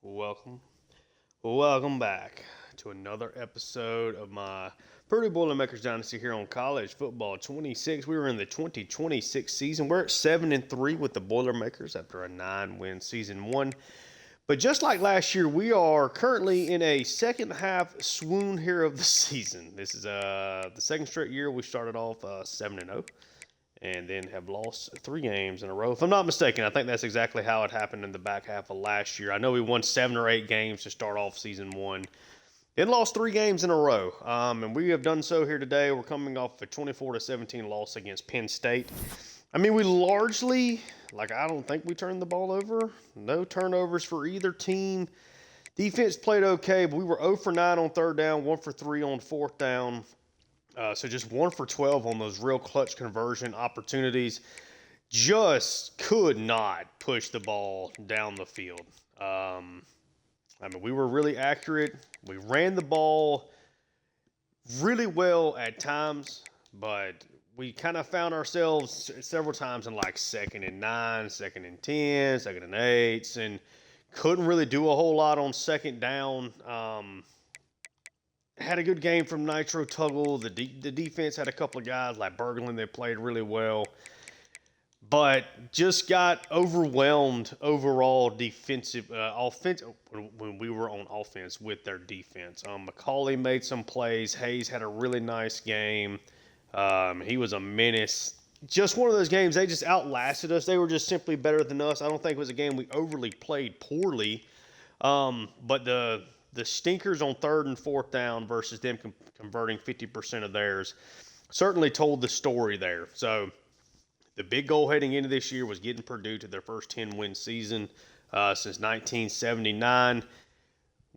welcome, welcome back to another episode of my Purdue Boilermakers Dynasty here on College Football 26. We were in the 2026 season. We're at 7-3 with the Boilermakers after a 9-win season one. But just like last year, we are currently in a second half swoon here of the season. This is the second straight year we started off 7-0. And then have lost 3 games in a row. If I'm not mistaken, I think that's exactly how it happened in the back half of last year. I know we won 7 or 8 games to start off season one. Then lost 3 games in a row. And we have done so here today. We're coming off a 24-17 loss against Penn State. I mean, we largely, I don't think we turned the ball over. No turnovers for either team. Defense played okay, but we were 0 for 9 on third down, 1 for 3 on fourth down. So just 1 for 12 on those real clutch conversion opportunities. Just could not push the ball down the field. We were really accurate. We ran the ball really well at times, but we kind of found ourselves several times in 2nd and 9, 2nd and 10, 2nd and 8, and couldn't really do a whole lot on second down. Had a good game from Nitro Tuggle. The defense had a couple of guys like Berglund that played really well. But just got overwhelmed overall offense when we were on offense with their defense. McCauley made some plays. Hayes had a really nice game. He was a menace. Just one of those games, they just outlasted us. They were just simply better than us. I don't think it was a game we overly played poorly. But the stinkers on third and fourth down versus them converting 50% of theirs certainly told the story there. So the big goal heading into this year was getting Purdue to their first 10-win season since 1979.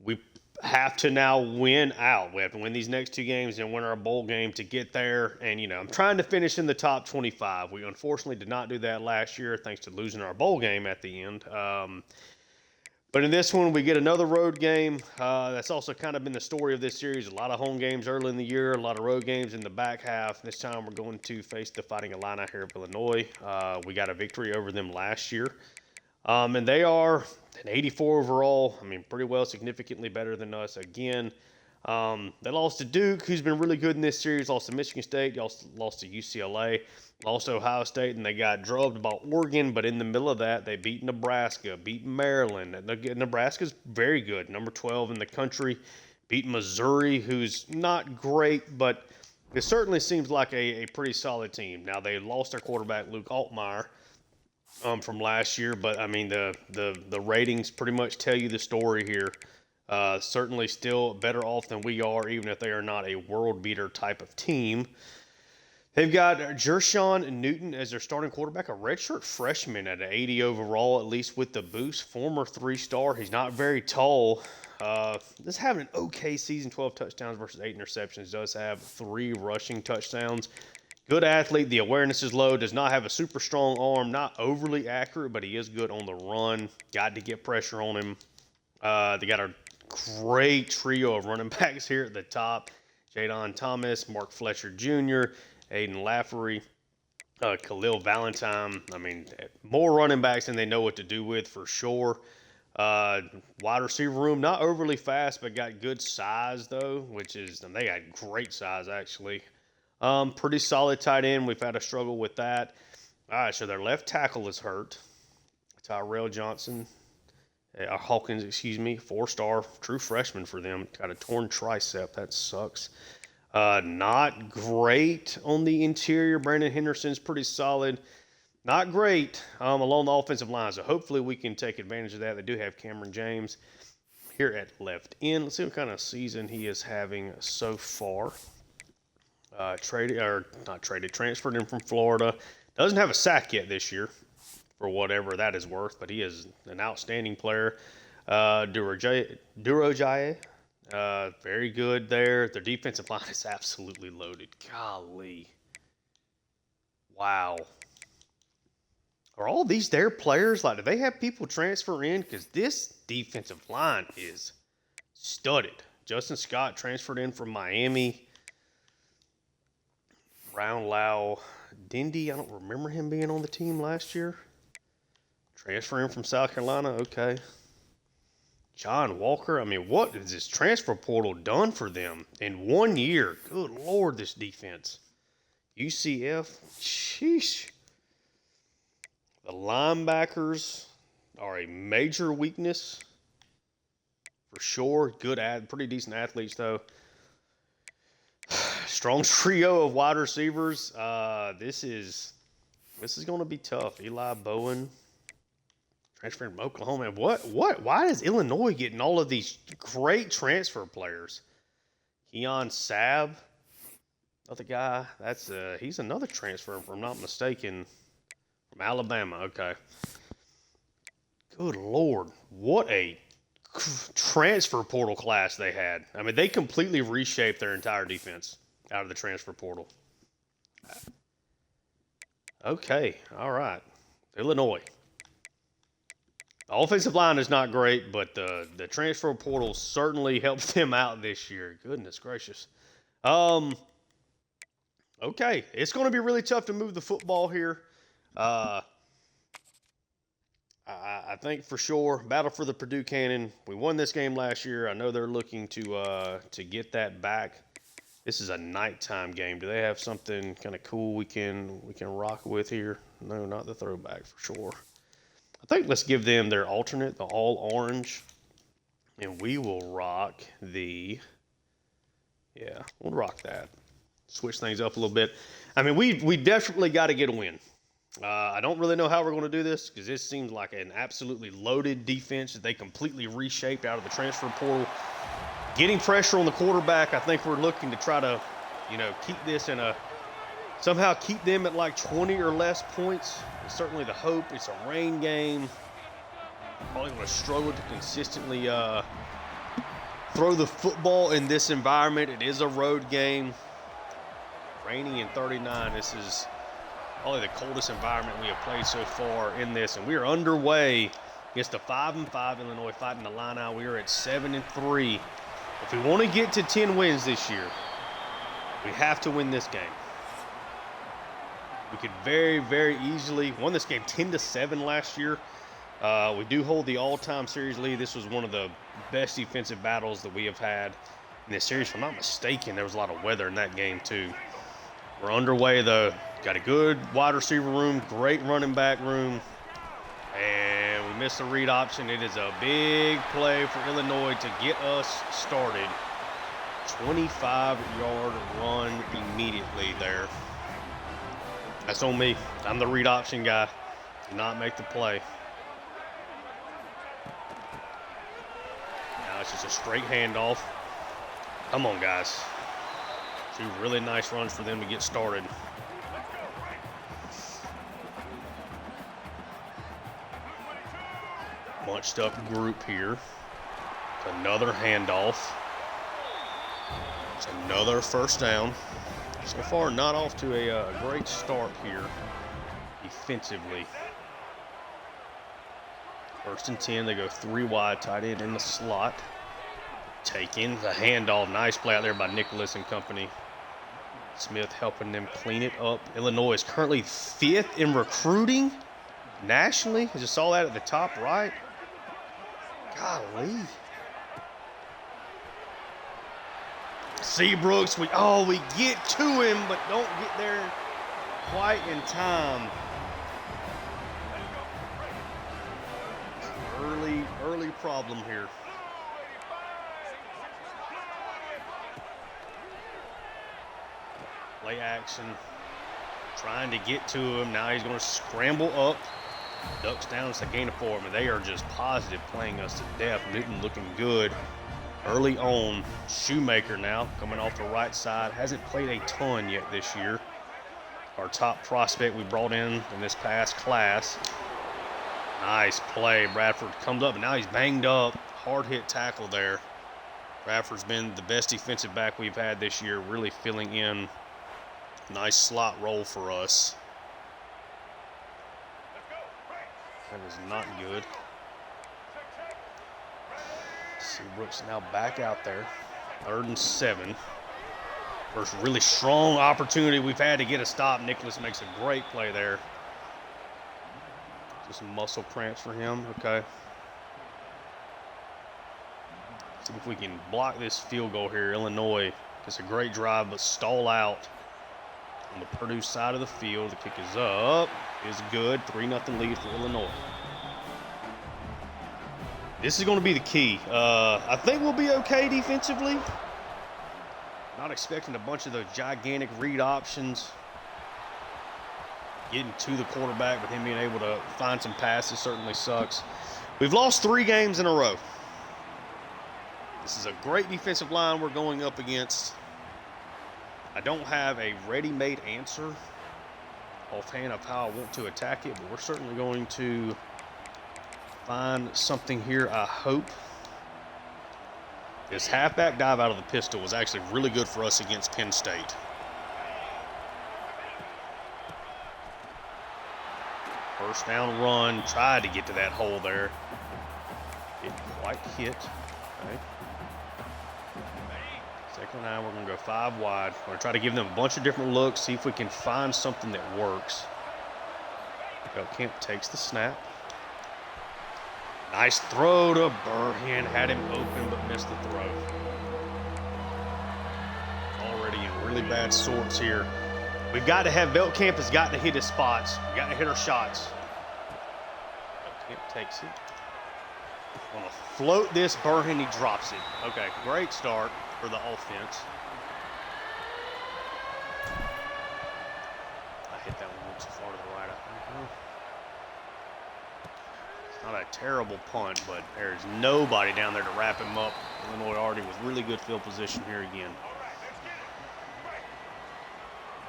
We have to now win out. We have to win these next 2 games and win our bowl game to get there. And, I'm trying to finish in the top 25. We unfortunately did not do that last year thanks to losing our bowl game at the end. But in this one, we get another road game. That's also kind of been the story of this series. A lot of home games early in the year, a lot of road games in the back half. This time we're going to face the Fighting Illini here of Illinois. We got a victory over them last year. And they are an 84 overall. Pretty well significantly better than us again. They lost to Duke, who's been really good in this series. Lost to Michigan State. Lost to UCLA. Lost to Ohio State, and they got drubbed by Oregon. But in the middle of that, they beat Nebraska, beat Maryland. Nebraska's very good, number 12 in the country. Beat Missouri, who's not great, but it certainly seems like a pretty solid team. Now, they lost their quarterback, Luke Altmaier, from last year. But, the ratings pretty much tell you the story here. Certainly still better off than we are, even if they are not a world beater type of team. They've got Jershawn Newton as their starting quarterback, a redshirt freshman at an 80 overall, at least with the boost. Former 3-star. He's not very tall. Does have an okay season, 12 touchdowns versus 8 interceptions. Does have 3 rushing touchdowns. Good athlete. The awareness is low. Does not have a super strong arm. Not overly accurate, but he is good on the run. Got to get pressure on him. They got a great trio of running backs here at the top. Jadon Thomas, Mark Fletcher Jr., Aiden Laffery, Khalil Valentine. More running backs than they know what to do with for sure. Wide receiver room, not overly fast, but got good size, though, they got great size, actually. Pretty solid tight end. We've had a struggle with that. All right, so their left tackle is hurt. Tyrell Johnson. Hawkins, 4-star, true freshman for them. Got a torn tricep. That sucks. Not great on the interior. Brandon Henderson's pretty solid. Not great along the offensive line. So hopefully we can take advantage of that. They do have Cameron James here at left end. Let's see what kind of season he is having so far. Transferred in from Florida. Doesn't have a sack yet this year, for whatever that is worth, but he is an outstanding player. Durojaye, very good there. Their defensive line is absolutely loaded. Golly. Wow. Are all these their players? Do they have people transfer in? Because this defensive line is studded. Justin Scott transferred in from Miami. Brownlow Dindy, I don't remember him being on the team last year. Transferring from South Carolina, okay. John Walker. I mean, what has this transfer portal done for them in 1 year? Good Lord, this defense. UCF, sheesh. The linebackers are a major weakness for sure. Pretty decent athletes though. Strong trio of wide receivers. This is going to be tough. Eli Bowen, transferring from Oklahoma. What? Why is Illinois getting all of these great transfer players? Keon Sabb, another guy. He's another transfer, if I'm not mistaken, from Alabama. Okay. Good Lord, what a transfer portal class they had. I mean, they completely reshaped their entire defense out of the transfer portal. Okay, all right. Illinois. The offensive line is not great, but the transfer portal certainly helped them out this year. Goodness gracious. Okay, it's going to be really tough to move the football here. I think for sure, battle for the Purdue Cannon. We won this game last year. I know they're looking to get that back. This is a nighttime game. Do they have something kind of cool we can rock with here? No, not the throwback for sure. I think let's give them their alternate, the all orange, and we will rock we'll rock that. Switch things up a little bit. I mean, we definitely got to get a win. I don't really know how we're going to do this because this seems like an absolutely loaded defense that they completely reshaped out of the transfer portal. Getting pressure on the quarterback, I think we're looking to try to, keep this somehow keep them at like 20 or less points. It's certainly the hope. It's a rain game. Probably going to struggle to consistently throw the football in this environment. It is a road game. Raining in 39. This is probably the coldest environment we have played so far in this, and we are underway against the 5-5 Illinois Fighting Illini. We are at 7-3. If we want to get to 10 wins this year, we have to win this game. We could very, very easily won this game 10-7 last year. We do hold the all-time series lead. This was one of the best defensive battles that we have had in this series. If I'm not mistaken, there was a lot of weather in that game too. We're underway though. Got a good wide receiver room, great running back room, and we missed the read option. It is a big play for Illinois to get us started. 25-yard run immediately there. That's on me. I'm the read option guy. Did not make the play. Now it's just a straight handoff. Come on, guys. Two really nice runs for them to get started. Bunched up group here. Another handoff. It's another first down. So far, not off to a great start here defensively. 1st and 10, they go 3 wide, tight end in the slot. Taking the handoff. Nice play out there by Nicholas and company. Smith helping them clean it up. Illinois is currently 5th in recruiting nationally. I just saw that at the top right. Golly. Seabrooks, we get to him, but don't get there quite in time. Early problem here. Play action, trying to get to him. Now he's going to scramble up, ducks down. It's a gain of 4. I mean, they are just positive playing us to death. Newton looking good early on. Shoemaker now coming off the right side. Hasn't played a ton yet this year. Our top prospect we brought in this past class. Nice play. Bradford comes up, and now he's banged up. Hard hit tackle there. Bradford's been the best defensive back we've had this year, really filling in. Nice slot roll for us. That is not good. Seabrooks now back out there. 3rd and 7. First really strong opportunity we've had to get a stop. Nicholas makes a great play there. Just muscle cramps for him. Okay. See if we can block this field goal here. Illinois gets a great drive, but stall out on the Purdue side of the field. The kick is up. Is good. 3-0 lead for Illinois. This is going to be the key. I think we'll be okay defensively. Not expecting a bunch of those gigantic read options. Getting to the quarterback, but him being able to find some passes certainly sucks. We've lost 3 games in a row. This is a great defensive line we're going up against. I don't have a ready-made answer offhand of how I want to attack it, but we're certainly going to find something here, I hope. This halfback dive out of the pistol was actually really good for us against Penn State. First down run, tried to get to that hole there. Didn't quite hit. Okay. Second down, we're going to go 5 wide. We're going to try to give them a bunch of different looks, see if we can find something that works. Kemp takes the snap. Nice throw to Burhan. Had him open, but missed the throw. Already in really bad sorts here. We've got to have Veltkamp has got to hit his spots. We've got to hit our shots. Veltkamp takes it. On a float this, Burhan, he drops it. Okay, great start for the offense. I hit that one too far to the right, I think. Not a terrible punt, but there's nobody down there to wrap him up. Illinois already with really good field position here again.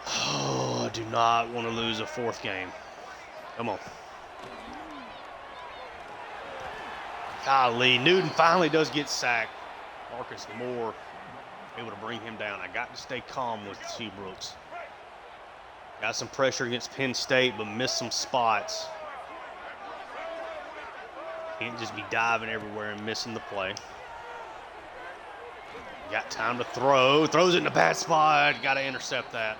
Oh, I do not want to lose a 4th game. Come on. Golly, Newton finally does get sacked. Marcus Moore able to bring him down. I got to stay calm with Seabrooks. Got some pressure against Penn State, but missed some spots. Can't just be diving everywhere and missing the play. Got time to throw. Throws it in a bad spot. Got to intercept that.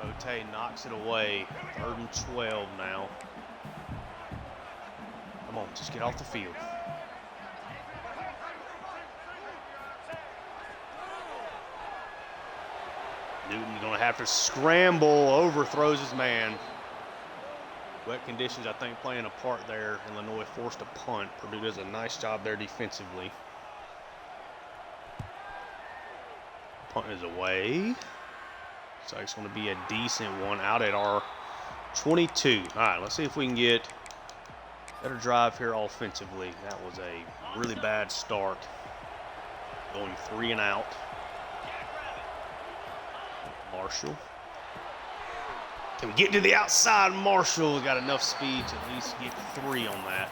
Ote knocks it away. 3rd and 12 now. Come on, just get off the field. Newton's going to have to scramble. Overthrows his man. Wet conditions, I think, playing a part there. Illinois forced a punt. Purdue does a nice job there defensively. Punt is away. So it's going to be a decent one out at our 22. All right, let's see if we can get better drive here offensively. That was a really bad start. Going 3 and out. Marshall. Can we get to the outside? Marshall got enough speed to at least get 3 on that.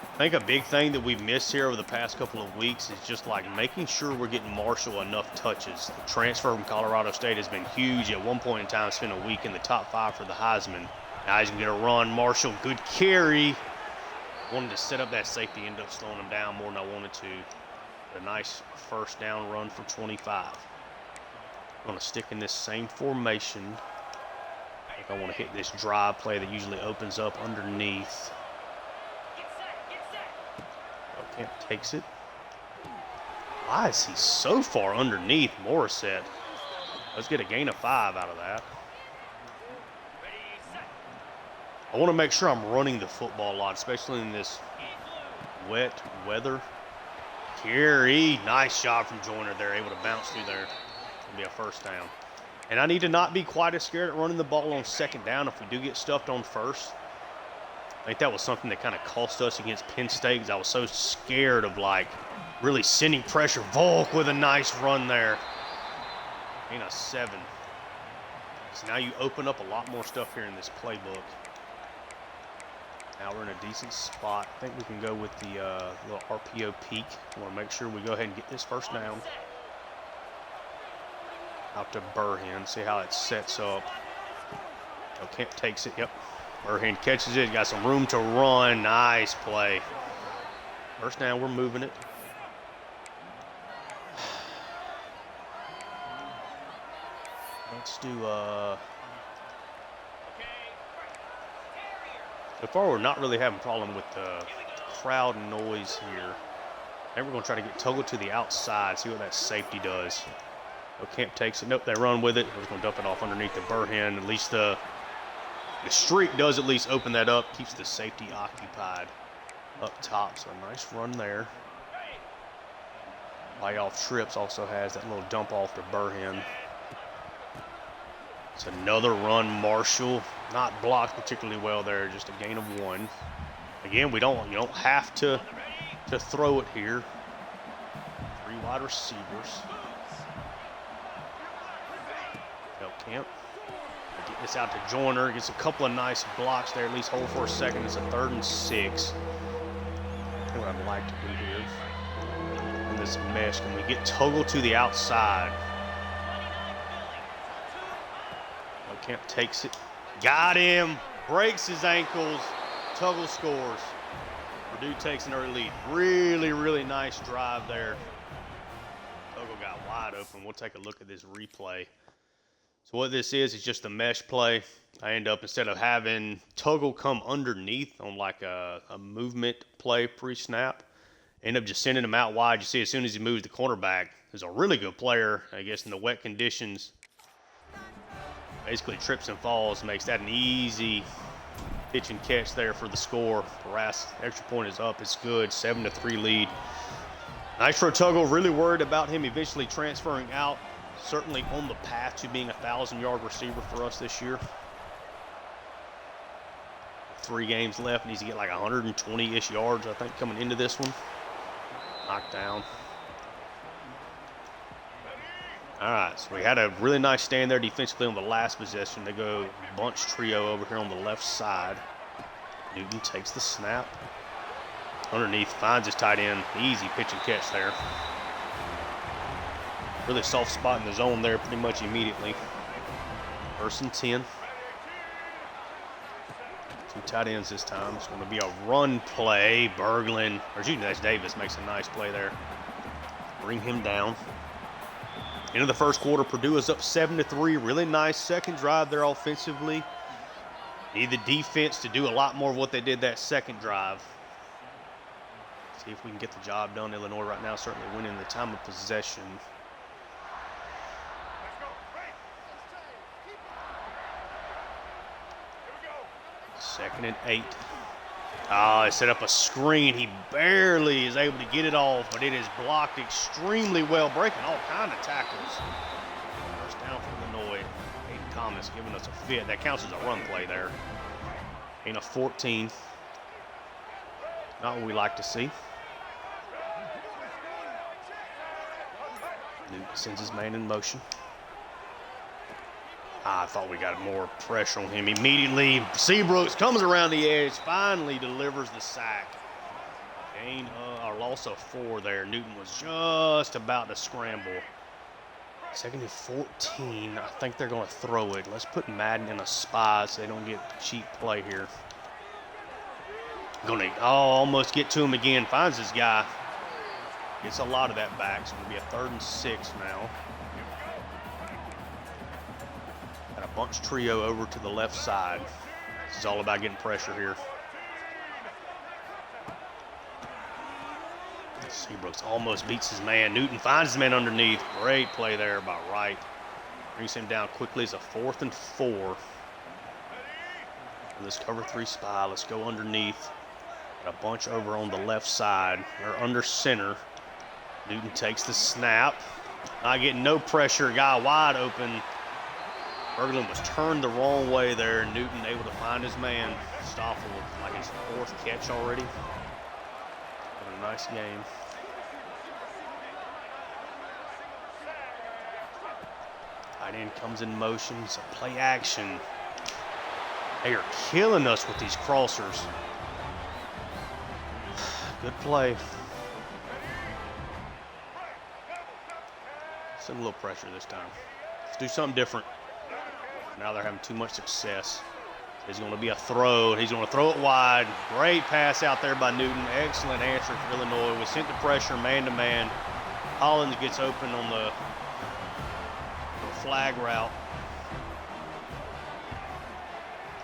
I think a big thing that we've missed here over the past couple of weeks is just like making sure we're getting Marshall enough touches. The transfer from Colorado State has been huge. At one point in time, spent a week in the top 5 for the Heisman. Now he's going to run. Marshall, good carry. Wanted to set up that safety, ended up slowing him down more than I wanted to. A nice first down run for 25. I'm going to stick in this same formation. I think I want to hit this drive play that usually opens up underneath. Kemp takes it. Why is he so far underneath Morissette? Let's get a gain of 5 out of that. I want to make sure I'm running the football a lot, especially in this wet weather. Carey, nice shot from Joyner there, able to bounce through there. It'll be a first down. And I need to not be quite as scared at running the ball on 2nd down if we do get stuffed on 1st. I think that was something that kind of cost us against Penn State because I was so scared of like really sending pressure. Volk with a nice run there. Ain't a 7. So now you open up a lot more stuff here in this playbook. Now we're in a decent spot. I think we can go with the little RPO peak. I want to make sure we go ahead and get this first down. Out to Burhan, see how it sets up. Kemp takes it, yep. Burhan catches it, got some room to run. Nice play. First down, we're moving it. Let's do, so far we're not really having a problem with the crowd noise here. And we're going to try to get Tuggle to the outside, see what that safety does. Camp takes it. Nope, they run with it. We're just going to dump it off underneath the Burhan. At least the streak does at least open that up, keeps the safety occupied up top. So a nice run there. Playoff Trips also has that little dump off to Burhan. It's another run, Marshall. Not blocked particularly well there, just a gain of 1. Again, you don't have to throw it here. 3 wide receivers. Camp. Get this out to Joyner. Gets a couple of nice blocks there. At least hold for a second. It's a 3rd and 6. That's what I'd like to do here. In this mesh, can we get Tuggle to the outside? Camp takes it. Got him. Breaks his ankles. Tuggle scores. Purdue takes an early lead. Really, really nice drive there. Tuggle got wide open. We'll take a look at this replay. So what this is just a mesh play. I end up, instead of having Tuggle come underneath on like a movement play pre-snap, end up just sending him out wide. You see as soon as he moves the cornerback, there's a really good player, I guess, in the wet conditions. Basically trips and falls, makes that an easy pitch and catch there for the score. Harass, extra point is up, it's good, 7-3 lead. Nitro Tuggle, really worried about him eventually transferring out. Certainly on the path to being a 1,000-yard receiver for us this year. 3 games left, needs to get like 120-ish yards, I think, coming into this one. Knocked down. All right, so we had a really nice stand there defensively on the last possession. They go bunch trio over here on the left side. Newton takes the snap. Underneath, finds his tight end. Easy pitch and catch there. Really soft spot in the zone there pretty much immediately. 1st and 10. 2 tight ends this time. It's going to be a run play. Berglund, or excuse me, that's Davis, makes a nice play there. Bring him down. Into the first quarter, Purdue is up 7-3. Really nice second drive there offensively. Need the defense to do a lot more of what they did that second drive. See if we can get the job done. Illinois right now certainly winning the time of possession. 2nd and 8. They set up a screen. He barely is able to get it off, but it is blocked extremely well, breaking all kind of tackles. First down for Illinois. Hayden Thomas giving us a fit. That counts as a run play there. Gain of 14. Not what we like to see. Newton sends his man in motion. I thought we got more pressure on him immediately. Seabrooks comes around the edge, finally delivers the sack. Gain or loss of 4 there. Newton was just about to scramble. 2nd and 14. I think they're going to throw it. Let's put Madden in a spot so they don't get cheap play here. Going to almost get to him again. Finds this guy. Gets a lot of that back. It's going to be a 3rd and 6 now. Bunch trio over to the left side. This is all about getting pressure here. Seabrooks almost beats his man. Newton finds his man underneath. Great play there by Wright. Brings him down quickly. It's a 4th and 4. In this cover 3 spy, let's go underneath. Got a bunch over on the left side. They're under center. Newton takes the snap. Not getting no pressure. Guy wide open. Berglund was turned the wrong way there. Newton able to find his man. Stoffel, like his 4th catch already. What a nice game. Tight end comes in motion. It's a play action. They are killing us with these crossers. Good play. Send a little pressure this time. Let's do something different. Now they're having too much success. It's going to be a throw. He's going to throw it wide. Great pass out there by Newton. Excellent answer for Illinois. We sent the pressure man-to-man. Hollins gets open on the flag route.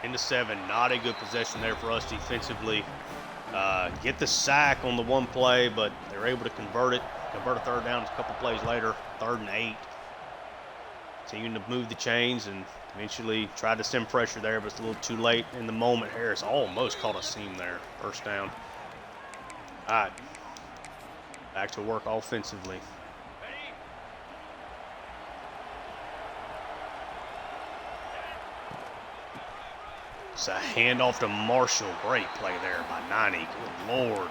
Into 7. Not a good possession there for us defensively. get the sack on the one play, but they were able to convert a third down a couple plays later, 3rd and 8. Continuing to move the chains and eventually tried to send pressure there, but it's a little too late in the moment. Harris almost caught a seam there. 1st down. All right. Back to work offensively. It's a handoff to Marshall. Great play there by 90. Good Lord.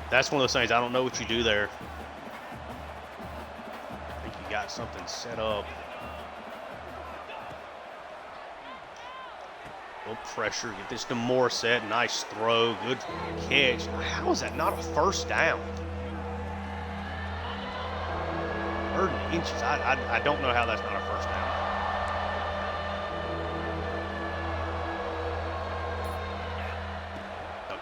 That's one of those things, I don't know what you do there. I think you got something set up. A little pressure. Get this to Morissette. Nice throw. Good catch. How is that not a 1st down? 3rd and inches. I don't know how that's not a 1st down.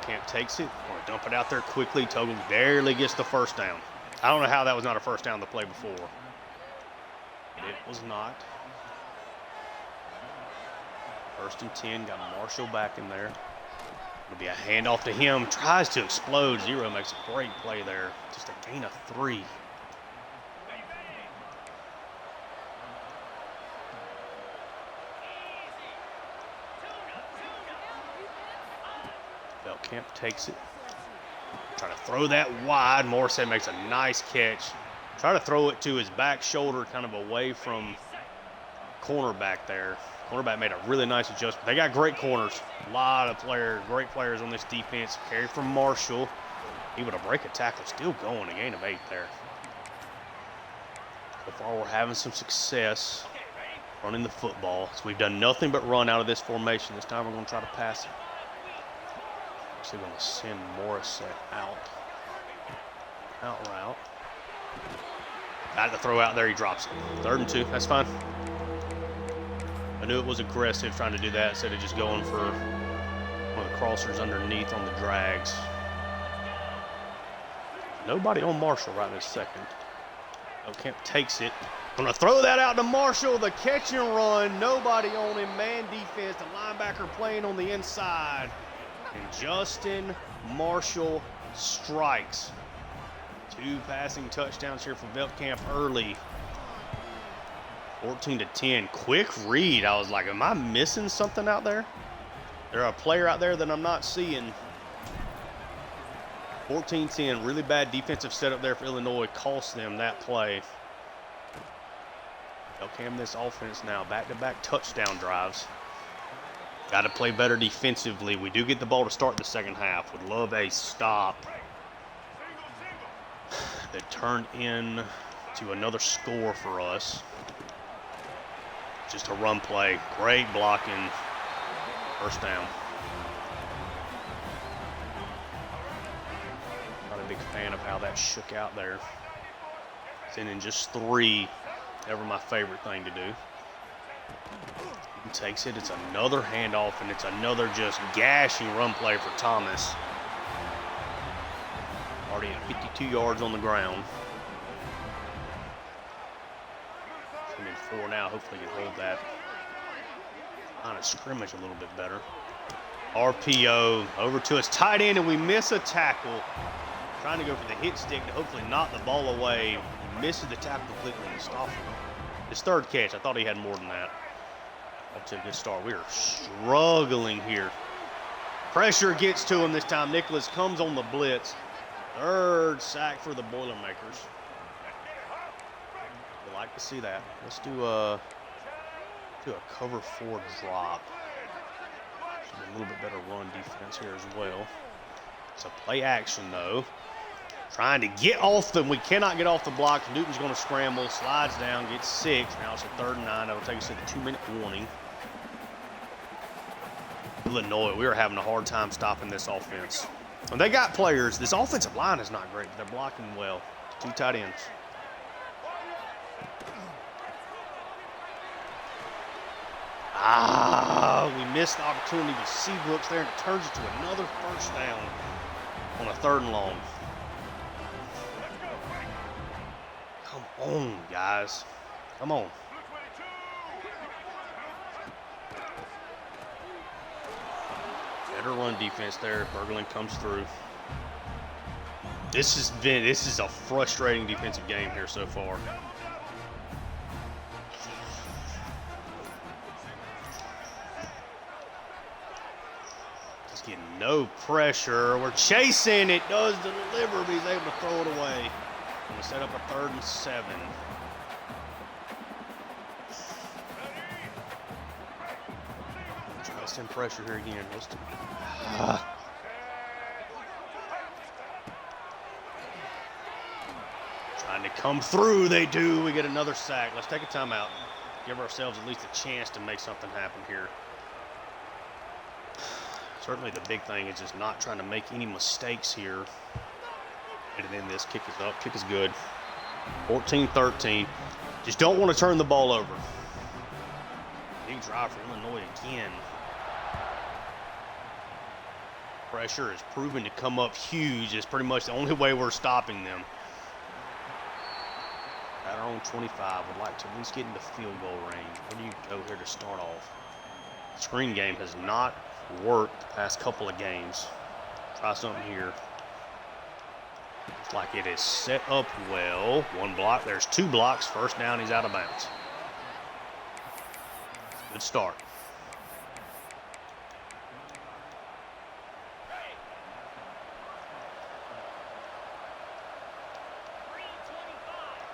Camp takes it. Want to dump it out there quickly. Tuggle barely gets the 1st down. I don't know how that was not a 1st down the play before. It was not. 1st and 10. Got Marshall back in there. It'll be a handoff to him. Tries to explode. Zero makes a great play there. Just a gain of 3. Camp takes it. Trying to throw that wide. Morissette makes a nice catch. Try to throw it to his back shoulder, kind of away from cornerback there. Cornerback made a really nice adjustment. They got great corners. A lot of players, great players on this defense. Carry from Marshall. Able to break a tackle. Still going. A gain of 8 there. So far, we're having some success running the football. So we've done nothing but run out of this formation. This time we're going to try to pass it. Actually going to send Morissette out route. Got the throw out there. He drops it. 3rd and 2. That's fine. I knew it was aggressive trying to do that instead of just going for one of the crossers underneath on the drags. Nobody on Marshall right this second. Camp takes it. Going to throw that out to Marshall. The catch and run. Nobody on him. Man defense. The linebacker playing on the inside. And Justin Marshall strikes. 2 passing touchdowns here for Veltkamp early. 14-10. Quick read. I was like, am I missing something out there? There's a player out there that I'm not seeing. 14-10. Really bad defensive setup there for Illinois. Cost them that play. Veltkamp this offense now. Back-to-back touchdown drives. Got to play better defensively. We do get the ball to start the 2nd half. Would love a stop that turned in to another score for us. Just a run play. Great blocking. 1st down. Not a big fan of how that shook out there. Sending just 3. Never my favorite thing to do. He takes it. It's another handoff, and it's another just gashing run play for Thomas. Already at 52 yards on the ground. He's in 4 now. Hopefully he can hold that line of scrimmage a little bit better. RPO over to his tight end, and we miss a tackle. Trying to go for the hit stick to hopefully knock the ball away. He misses the tackle completely and stops him. His 3rd catch. I thought he had more than that. Up to a good start. We are struggling here. Pressure gets to him this time. Nicholas comes on the blitz. 3rd sack for the Boilermakers. We like to see that. Let's do a cover 4 drop. Should be a little bit better run defense here as well. It's a play action though. Trying to get off them. We cannot get off the block. Newton's going to scramble, slides down, gets 6. Now it's a 3rd and 9. That'll take us to the 2-minute warning. Illinois, we are having a hard time stopping this offense. And they got players. This offensive line is not great, but they're blocking well. 2 tight ends. We missed the opportunity with Seabrooks there, and it turns it to another 1st down on a 3rd and long. Come on, guys. Come on. Better run defense there. Berglund comes through. This is a frustrating defensive game here so far. Just getting no pressure. We're chasing. It does deliver, but he's able to throw it away. We'll set up a 3rd and 7. Try to send pressure here again. Trying to come through, they do. We get another sack. Let's take a timeout. Give ourselves at least a chance to make something happen here. Certainly the big thing is just not trying to make any mistakes here. And then this kick is up. Kick is good. 14-13. Just don't want to turn the ball over. Big drive for Illinois again. Pressure is proven to come up huge. It's pretty much the only way we're stopping them. At our own 25, would like to at least get into field goal range. Where do you go here to start off? Screen game has not worked the past couple of games. Try something here. Looks like it is set up well. 1 block. There's 2 blocks. First down, he's out of bounds. Good start.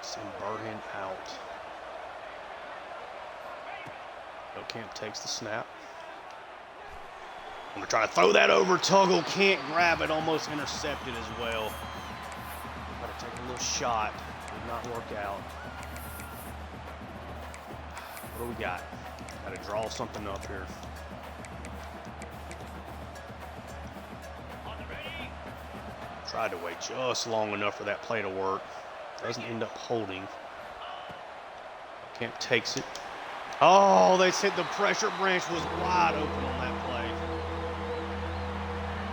Send Burhan out. Camp takes the snap. I'm going to try to throw that over. Tuggle can't grab it. Almost intercepted as well. Got to take a little shot. Did not work out. What do we got? Got to draw something up here. Tried to wait just long enough for that play to work. Doesn't end up holding. Camp takes it. Oh, they said the pressure branch was wide open on that play.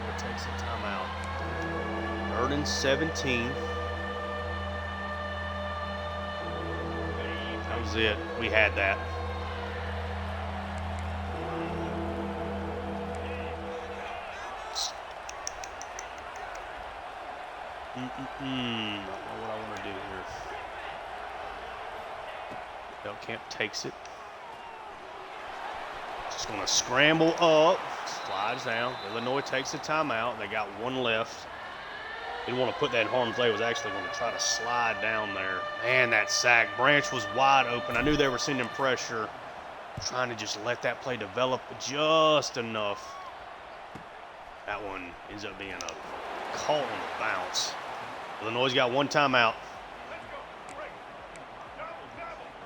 It takes a timeout. 3rd and 17. That was it. We had that. I don't know what I want to do here. Camp takes it. Just going to scramble up. Slides down. Illinois takes a timeout. They got 1 left. Didn't want to put that in harm's way. Was actually going to try to slide down there. Man, that sack. Branch was wide open. I knew they were sending pressure. Trying to just let that play develop just enough. That one ends up being a call on the bounce. Illinois got 1 timeout.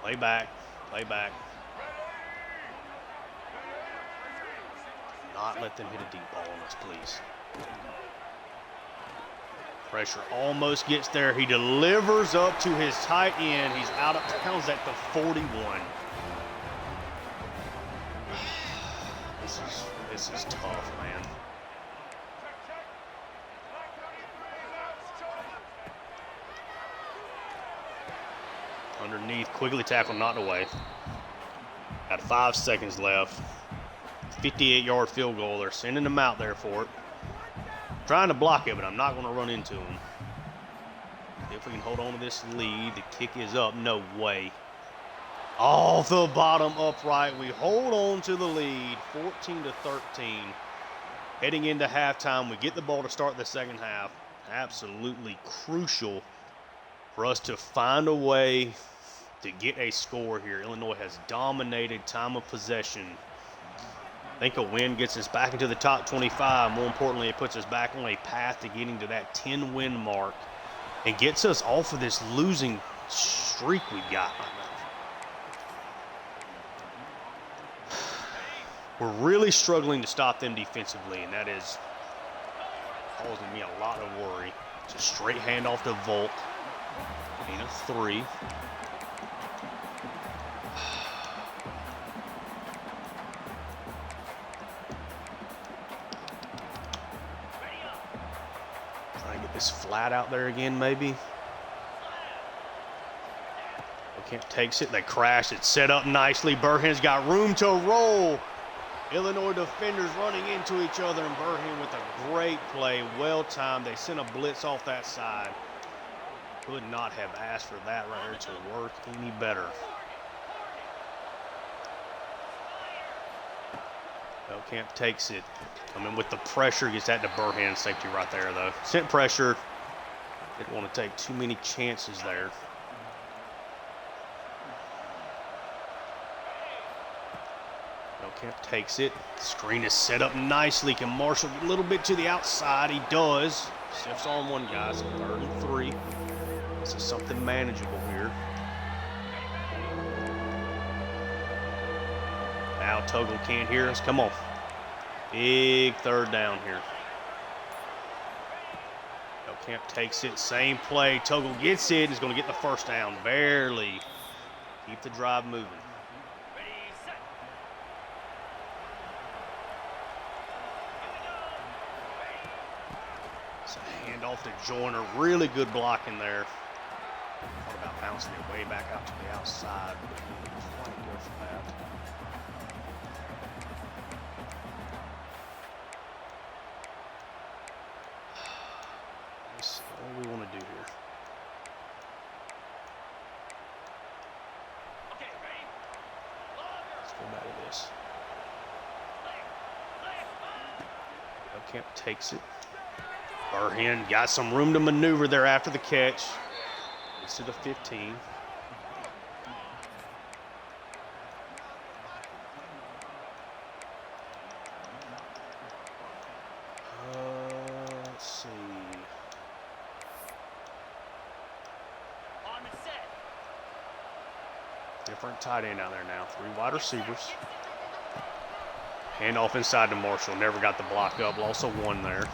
Play back. Play back. Not let them hit a deep ball on us, please. Pressure almost gets there. He delivers up to his tight end. He's out of bounds at the 41. This is tough, man. Underneath, Quigley tackle knocked away. Got 5 seconds left. 58-yard field goal. They're sending him out there for it. Trying to block it, but I'm not going to run into him. If we can hold on to this lead, the kick is up. No way. Off the bottom upright. We hold on to the lead, 14-13. Heading into halftime, we get the ball to start the second half. Absolutely crucial for us to find a way to get a score here. Illinois has dominated time of possession. I think a win gets us back into the top 25. More importantly, it puts us back on a path to getting to that 10-win mark and gets us off of this losing streak we've got right now. We're really struggling to stop them defensively, and that is causing me a lot of worry. It's a straight handoff to Volk. Gain of 3. Trying to get this flat out there again, maybe. Camp takes it. They crash it. Set up nicely. Burhan's got room to roll. Illinois defenders running into each other, and Burhan with a great play, well timed. They sent a blitz off that side. Could not have asked for that right there to work any better. Camp takes it. Coming with the pressure, gets that to Burhan. Safety right there, though. Sent pressure. Didn't want to take too many chances there. Camp takes it. Screen is set up nicely. Can Marshall get a little bit to the outside? He does. Steps on one guy. So 3rd and 3. This is something manageable here. Now Tuggle can't hear us. Come on. Big 3rd down here. Camp takes it. Same play. Tuggle gets it. Is going to get the 1st down. Barely. Keep the drive moving. Off to Joyner, really good blocking there. Thought about bouncing it way back out to the outside, but he didn't quite go for that. That's all we want to do here. Let's go back to this. Camp takes it. Burhan got some room to maneuver there after the catch. Gets to the 15. Let's see. Different tight end out there now. 3 wide receivers. Hand off inside to Marshall. Never got the block up. Lost a 1 there.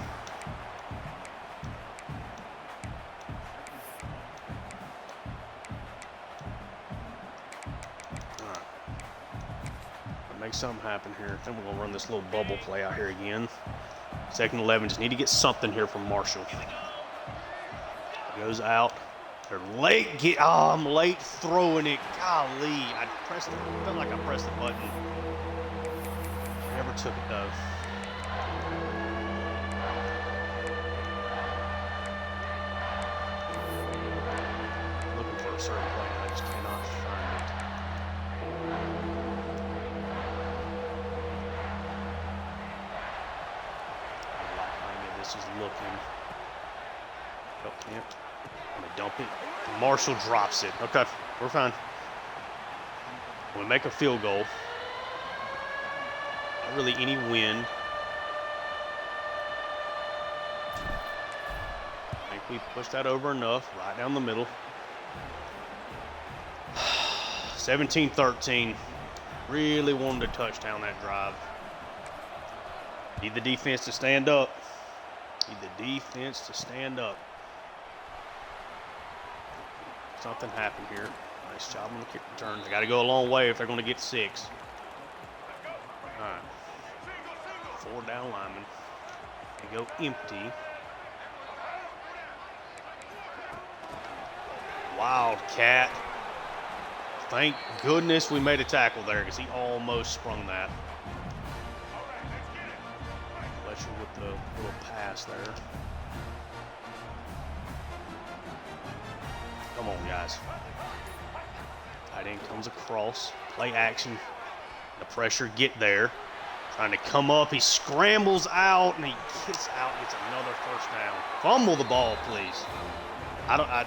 Make something happen here. Then we're going to run this little bubble play out here again. 2nd and 11. Just need to get something here from Marshall. Goes out. They're late. I'm late throwing it. Golly. Felt like I pressed the button. Never took it though. Looking for a certain play. I just cannot find it. This is looking. Camp. I'm going to dump it. Marshall drops it. Okay, we're fine. We make a field goal. Not really any wind. I think we pushed that over enough. Right down the middle. 17-13. Really wanted to touchdown that drive. Need the defense to stand up. Need the defense to stand up. Something happened here. Nice job on the kick return. They got to go a long way if they're going to get 6. All right. 4 down linemen. They go empty. Wildcat. Thank goodness we made a tackle there because he almost sprung that. Fletcher with the little pass there. Come on, guys. Tight end comes across. Play action. The pressure, get there. Trying to come up. He scrambles out, and he gets out, gets another 1st down. Fumble the ball, please. I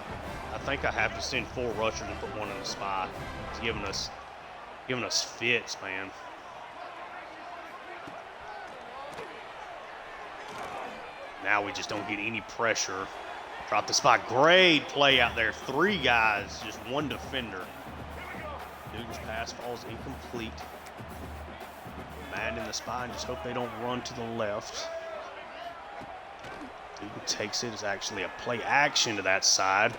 think I have to send 4 rushers and put 1 in the spot. He's giving us fits, man. Now we just don't get any pressure. Drop the spot. Great play out there. 3 guys, just 1 defender. Newton's pass falls incomplete. Mad in the spot and just hope they don't run to the left. Newton takes it. It's actually a play action to that side.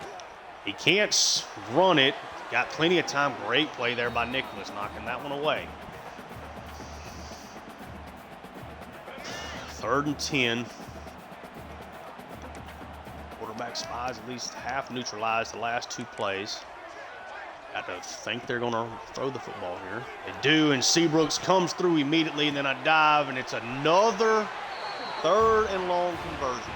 He can't run it. Got plenty of time. Great play there by Nicholas, knocking that one away. 3rd and 10. Quarterback spies at least half neutralized the last 2 plays. Got to think they're going to throw the football here. They do, and Seabrooks comes through immediately, and then I dive, and it's another 3rd and long conversion.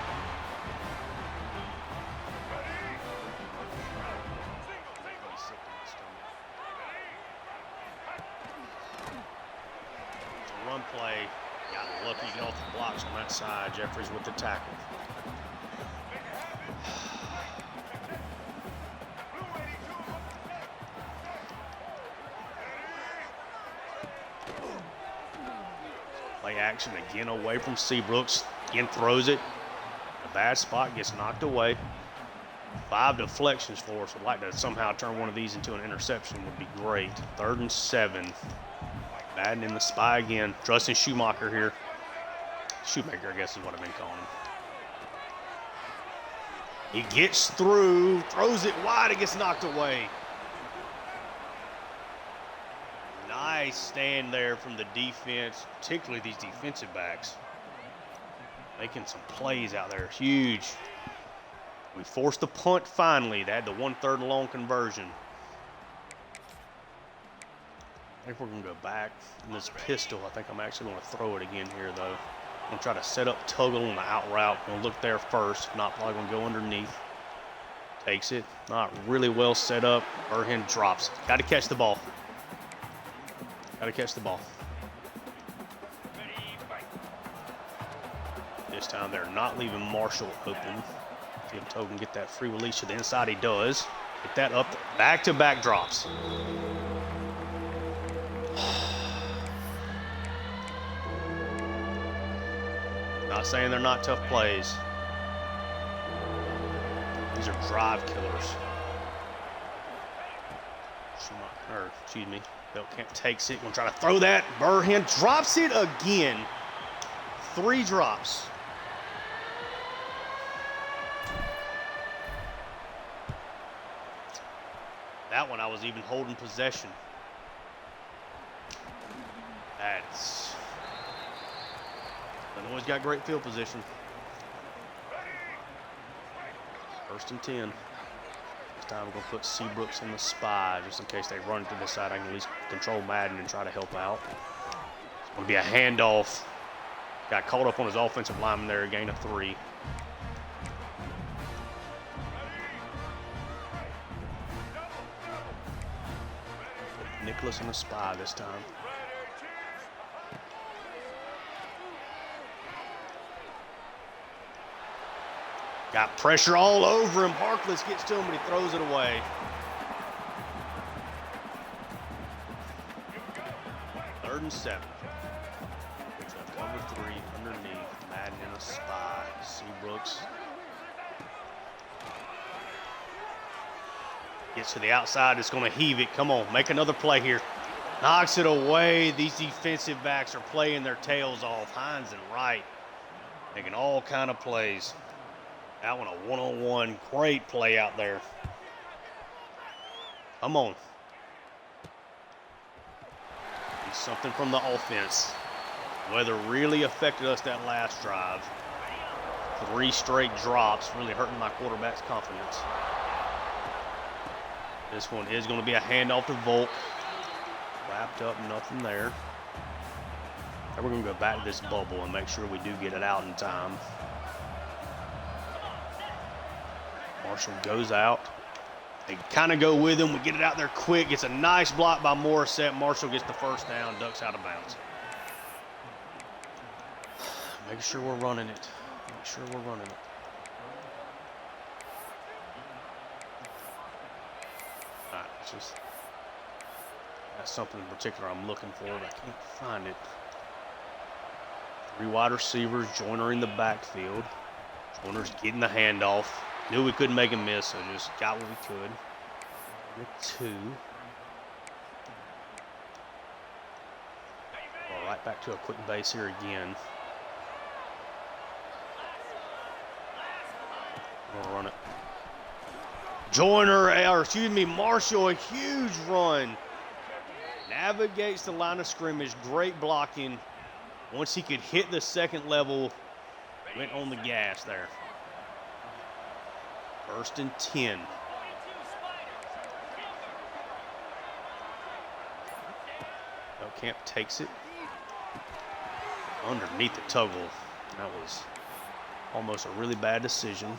It's a run play. Got lucky to get off the blocks on that side. Jeffries with the tackle. Play action again away from Seabrooks. Again throws it. A bad spot, gets knocked away. 5 deflections for us. I'd like to somehow turn one of these into an interception would be great. 3rd and 7. Madden in the spy again. Justin Schumacher here. Shoemaker, I guess is what I've been calling him. He gets through, throws it wide, it gets knocked away. Nice stand there from the defense, particularly these defensive backs. Making some plays out there, huge. We forced the punt finally. They had the 1/3 and long conversion. I think we're going to go back in this pistol. I think I'm actually going to throw it again here, though. I'm going to try to set up Tuggle on the out route. Going to look there first. If not, probably going to go underneath. Takes it. Not really well set up. Burhen drops it. Got to catch the ball. Got to catch the ball. This time they're not leaving Marshall open. See if Tuggle can get that free release to the inside. He does. Get that up. Back-to-back drops. Not saying they're not tough plays. These are drive killers. Belkamp takes it. Gonna try to throw that. Burhen drops it again. 3 drops. That one I was even holding possession. That's. Illinois got great field position. 1st and 10. This time we're going to put Seabrooks in the spy just in case they run to the side. I can at least control Madden and try to help out. It's going to be a handoff. Got caught up on his offensive lineman there, a gain of 3. Put Nicholas in the spy this time. Got pressure all over him. Harkless gets to him, but he throws it away. 3rd and 7. It's a cover 3 underneath. Madden in a spy. Seabrooks gets to the outside. It's going to heave it. Come on, make another play here. Knocks it away. These defensive backs are playing their tails off. Hines and Wright making all kind of plays. That one a one-on-one. Great play out there. Come on. Need something from the offense. Weather really affected us that last drive. 3 straight drops, really hurting my quarterback's confidence. This one is going to be a handoff to Volk. Wrapped up, nothing there. Now we're going to go back to this bubble and make sure we do get it out in time. Marshall goes out. They kind of go with him. We get it out there quick. It's a nice block by Morissette. Marshall gets the 1st down, ducks out of bounds. Make sure we're running it. Make sure we're running it. All right, it's just that's something in particular I'm looking for, but I can't find it. 3 wide receivers, Joyner in the backfield. Joyner's getting the handoff. Knew we couldn't make a miss, so just got what we could. 2. Well, right back to a quick base here again. We'll run it. Marshall, a huge run. Navigates the line of scrimmage, great blocking. Once he could hit the second level, went on the gas there. 1st and 10. Camp takes it. Underneath the Tuggle. That was almost a really bad decision.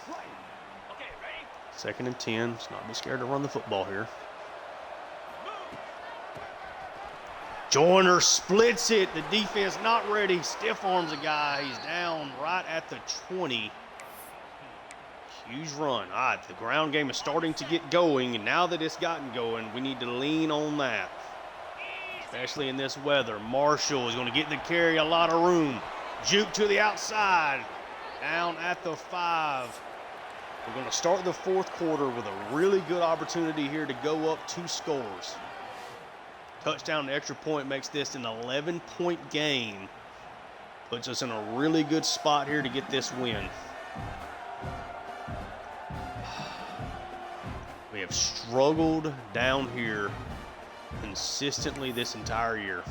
2nd and 10. Let's not be scared to run the football here. Joyner splits it. The defense not ready. Stiff arms a guy. He's down right at the 20. Huge run. All right, the ground game is starting to get going, and now that it's gotten going, we need to lean on that, especially in this weather. Marshall is going to get the carry, a lot of room. Juke to the outside, down at the 5. We're going to start the 4th quarter with a really good opportunity here to go up 2 scores. Touchdown and extra point makes this an 11-point game. Puts us in a really good spot here to get this win. We have struggled down here consistently this entire year.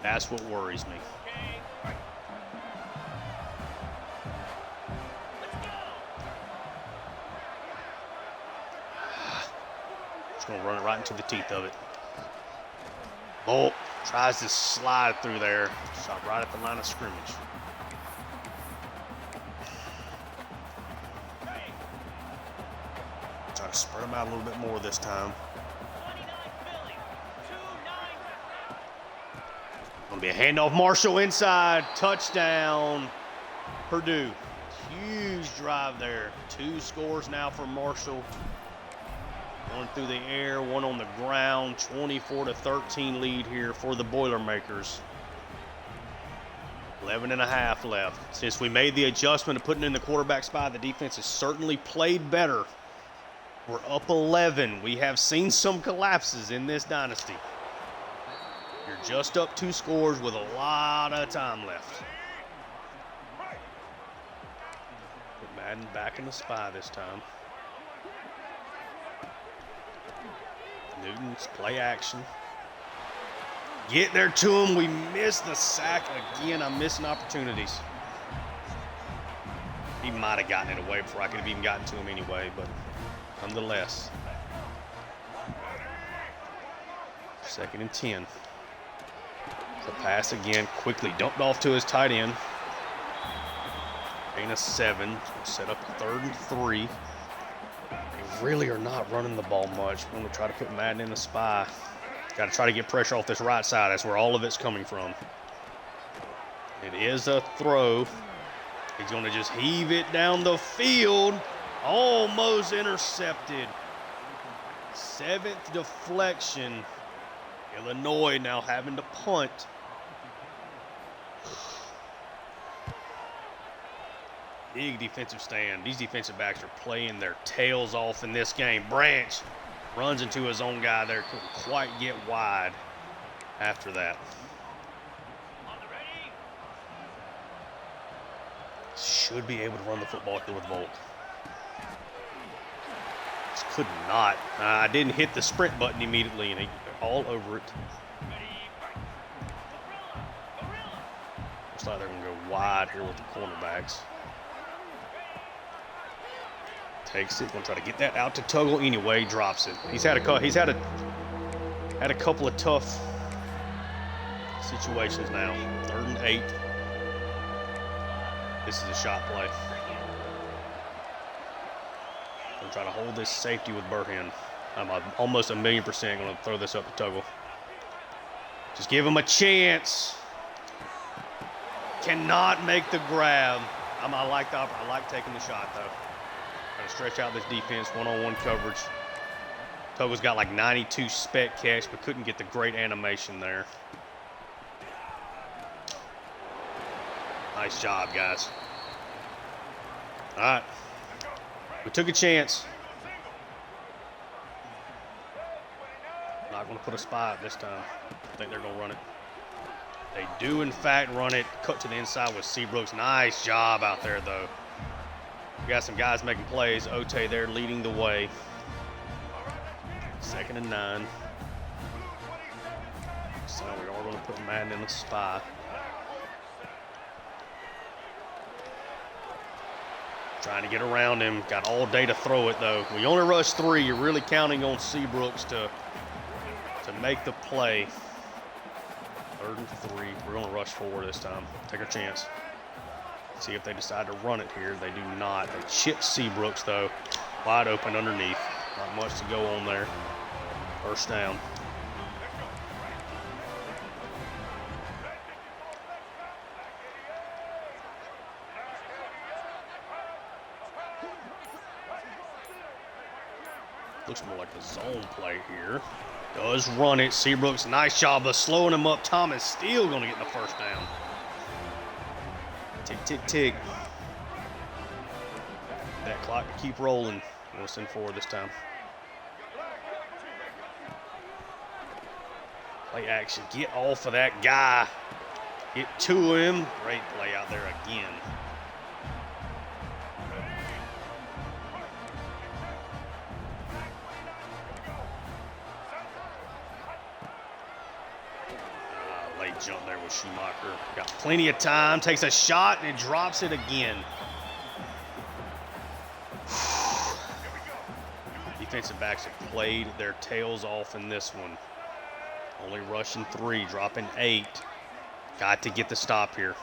That's what worries me. Just going to run it right into the teeth of it. Bolt tries to slide through there. Shot right at the line of scrimmage. Try to spread them out a little bit more this time. Going to be a handoff. Marshall inside. Touchdown. Purdue. Huge drive there. 2 scores now for Marshall. One through the air, one on the ground. 24-13 lead here for the Boilermakers. 11.5 left. Since we made the adjustment of putting in the quarterback spot, the defense has certainly played better. We're up 11. We have seen some collapses in this dynasty. You're just up 2 scores with a lot of time left. Put Madden back in the spy this time. Newton's play action. Get there to him. We missed the sack again. I'm missing opportunities. He might have gotten it away before I could have even gotten to him anyway, but nonetheless. 2nd and 10. The pass again, quickly dumped off to his tight end. Gain of 7. Set up a 3rd and 3. They really are not running the ball much. We're going to try to put Madden in the spy. Got to try to get pressure off this right side. That's where all of it's coming from. It is a throw. He's going to just heave it down the field. Almost intercepted. 7th deflection. Illinois now having to punt. Big defensive stand. These defensive backs are playing their tails off in this game. Branch runs into his own guy there. Couldn't quite get wide after that. Should be able to run the football here with Volt. Just could not. I didn't hit the sprint button immediately, and he all over it. Looks like they're going to go wide here with the cornerbacks. Takes it. Going to try to get that out to Tuggle anyway. Drops it. He's had a couple of tough situations now. 3rd and 8. This is a shot play. I'm trying to hold this safety with Burhan. I'm almost 1,000,000% going to throw this up to Tuggle. Just give him a chance. Cannot make the grab. I like taking the shot though. Trying to stretch out this defense, one-on-one coverage. Tuggle's got like 92 spec catch, but couldn't get the great animation there. Nice job, guys. All right. We took a chance. Not going to put a spy up this time. I think they're going to run it. They do, in fact, run it. Cut to the inside with Seabrooks. Nice job out there, though. We got some guys making plays. Ote there leading the way. 2nd and 9. So we are going to put Madden in the spy. Trying to get around him. Got all day to throw it, though. We only rushed 3. You're really counting on Seabrooks to make the play. 3rd and 3. We're going to rush 4 this time. Take our chance. See if they decide to run it here. They do not. They chip Seabrooks, though. Wide open underneath. Not much to go on there. 1st down. Looks more like a zone play here. Does run it. Seabrooks, nice job of slowing him up. Thomas still going to get the 1st down. Tick, tick, tick. That clock to keep rolling. We'll send 4 this time. Play action. Get off of that guy. Get to him. Great play out there again. Late jump there with Schumacher. Got plenty of time. Takes a shot and drops it again. Defensive backs have played their tails off in this one. Only rushing 3, dropping 8. Got to get the stop here.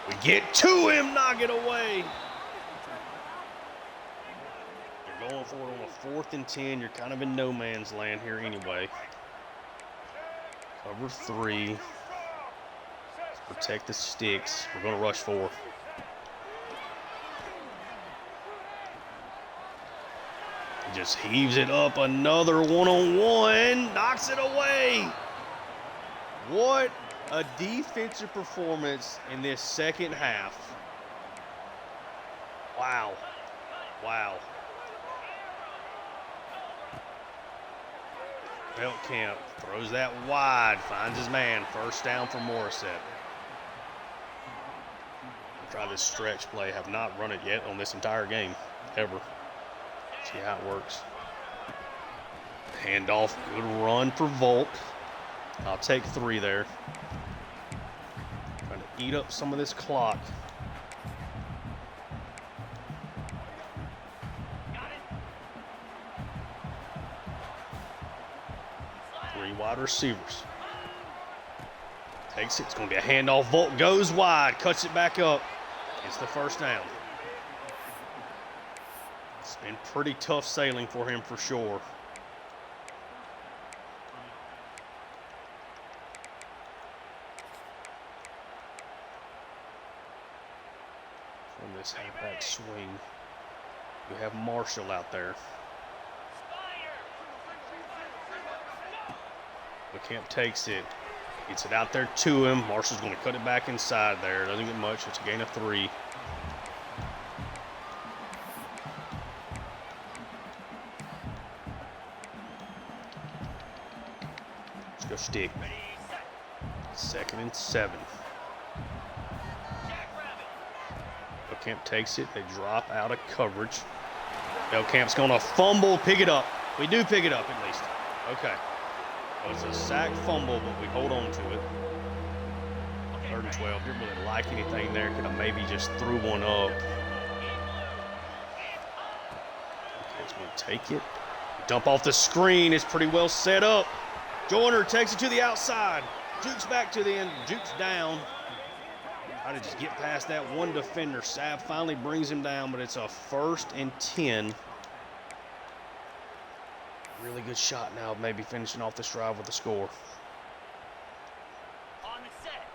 We get to him, knock it away. You're going for it on a 4th and 10. You're kind of in no man's land here anyway. Cover 3. Protect the sticks. We're going to rush 4. Just heaves it up, another one-on-one, knocks it away. What a defensive performance in this 2nd half. Wow, wow. Beltcamp throws that wide, finds his man, 1st down for Morissette. Try this stretch play, have not run it yet on this entire game, ever. See how it works. Handoff, good run for Volk. I'll take 3 there. Trying to eat up some of this clock. Three wide receivers. Takes it. It's going to be a handoff. Volk goes wide, cuts it back up. It's the 1st down. It's been pretty tough sailing for him for sure. From this halfback swing, we have Marshall out there. McCamp takes it, gets it out there to him. Marshall's going to cut it back inside there. Doesn't get much. It's a gain of 3. Go stick. 2nd and 7. Beltcamp takes it. They drop out of coverage. Beltcamp's going to fumble, pick it up. We do pick it up at least. Okay. Well, it's a sack fumble, but we hold on to it. 3rd and 12. Didn't really like anything there. Could have maybe just threw one up. Beltcamp's going to take it. Dump off the screen. It's pretty well set up. Joyner takes it to the outside. Jukes back to the end. Jukes down. Try to just get past that one defender. Sav finally brings him down, but it's a 1st and 10. Really good shot now, maybe finishing off this drive with a score. On the set.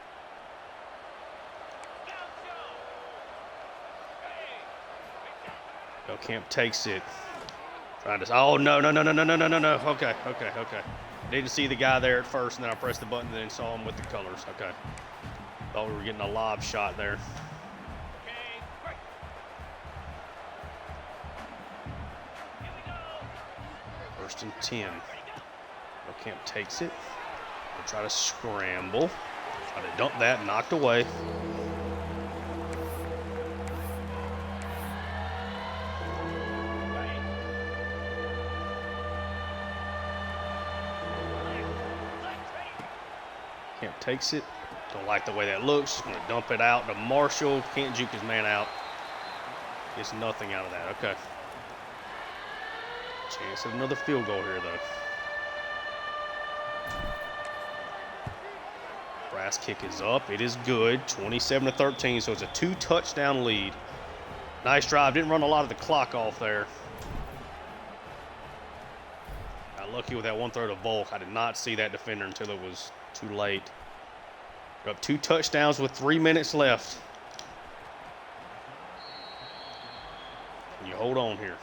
Beltcamp takes it. Trying to. Oh no! Okay. Didn't see the guy there at first, and then I pressed the button, and then saw him with the colors. Okay. Thought we were getting a lob shot there. Okay, great. Here we go. 1st and 10. Beltcamp takes it. We'll try to scramble. Try to dump that, knocked away. Camp takes it. Don't like the way that looks. Just going to dump it out to Marshall. Can't juke his man out. Gets nothing out of that. Okay. Chance of another field goal here, though. Last kick is up. It is good. 27-13, so it's a 2-touchdown lead. Nice drive. Didn't run a lot of the clock off there. Got lucky with that one throw to Volk. I did not see that defender until it was too late. We're up 2 touchdowns with 3 minutes left. Can you hold on here?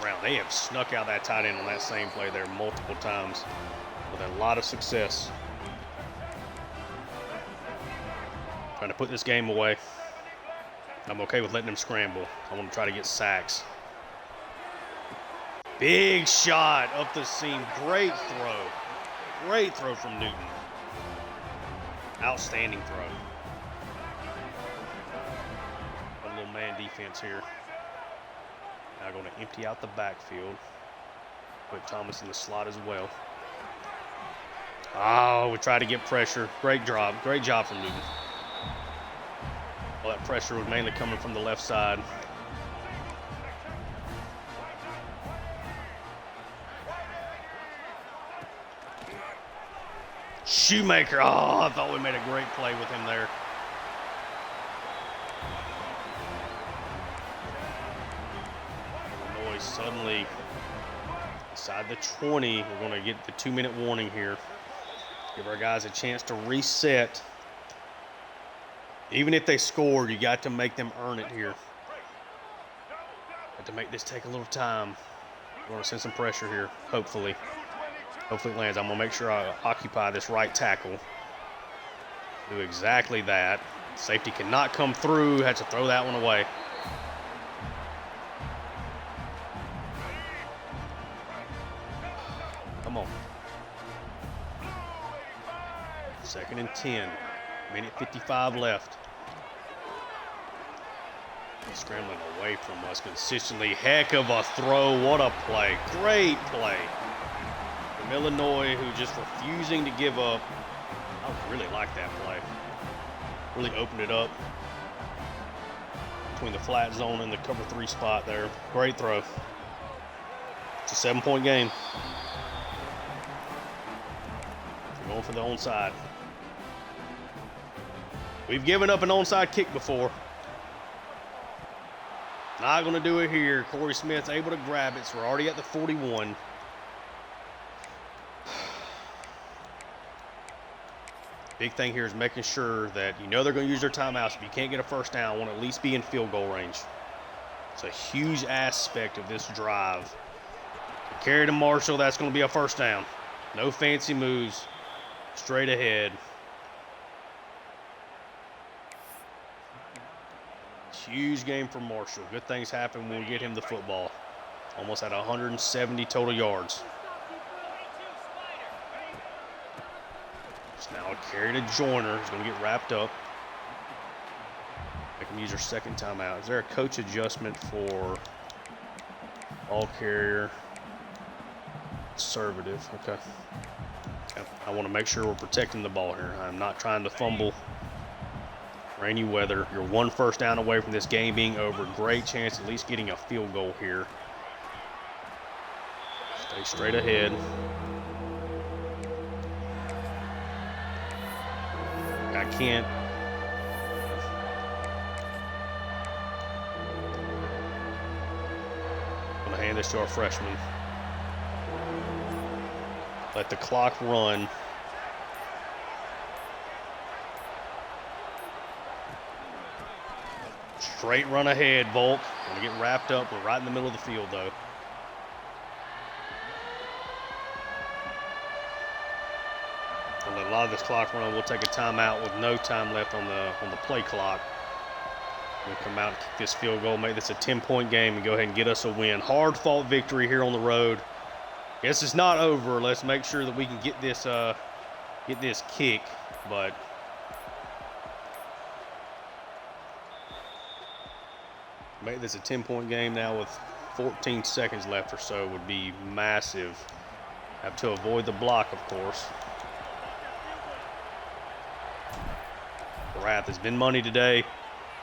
Around. They have snuck out that tight end on that same play there multiple times with a lot of success. Trying to put this game away. I'm okay with letting them scramble. I want to try to get sacks. Big shot up the seam. Great throw. Great throw from Newton. Outstanding throw. A little man defense here. Now going to empty out the backfield. Put Thomas in the slot as well. Oh, we tried to get pressure. Great job. Great job from Newton. Well, that pressure was mainly coming from the left side. Shoemaker. Oh, I thought we made a great play with him there. Suddenly inside the 20. We're going to get the 2-minute warning here. Give our guys a chance to reset. Even if they scored, you got to make them earn it here. Got to make this take a little time. We're going to send some pressure here, hopefully. Hopefully it lands. I'm going to make sure I occupy this right tackle. Do exactly that. Safety cannot come through. Had to throw that one away. Come on. 2nd and 10. Minute 55 left. Scrambling away from us consistently. Heck of a throw. What a play. Great play. From Illinois, who just refusing to give up. I really like that play. Really opened it up between the flat zone and the cover 3 spot there. Great throw. It's a 7-point game. We're going for the onside. We've given up an onside kick before. Not going to do it here. Corey Smith's able to grab it, so we're already at the 41. Big thing here is making sure that you know they're going to use their timeouts. If you can't get a first down, want to at least be in field goal range. It's a huge aspect of this drive. Carry to Marshall, that's going to be a first down. No fancy moves, straight ahead. Huge game for Marshall. Good things happen when we get him the football. Almost at 170 total yards. It's now a carry to Joyner. He's going to get wrapped up. They can use their second timeout. Is there a coach adjustment for ball carrier? Conservative. Okay. I want to make sure we're protecting the ball here. I'm not trying to fumble. Rainy weather. You're one first down away from this game being over. Great chance at least getting a field goal here. Stay straight ahead. I can't. I'm going to hand this to our freshman. Let the clock run. Straight run ahead, Volk. Gonna get wrapped up. We're right in the middle of the field, though. We'll let a lot of this clock run. We'll take a timeout with no time left on the play clock. We'll come out and kick this field goal, make this a 10-point game, and go ahead and get us a win. Hard-fought victory here on the road. Guess it's not over. Let's make sure that we can get this kick, but. Make this a 10-point game now with 14 seconds left or so would be massive. Have to avoid the block, of course. Rath has been money today.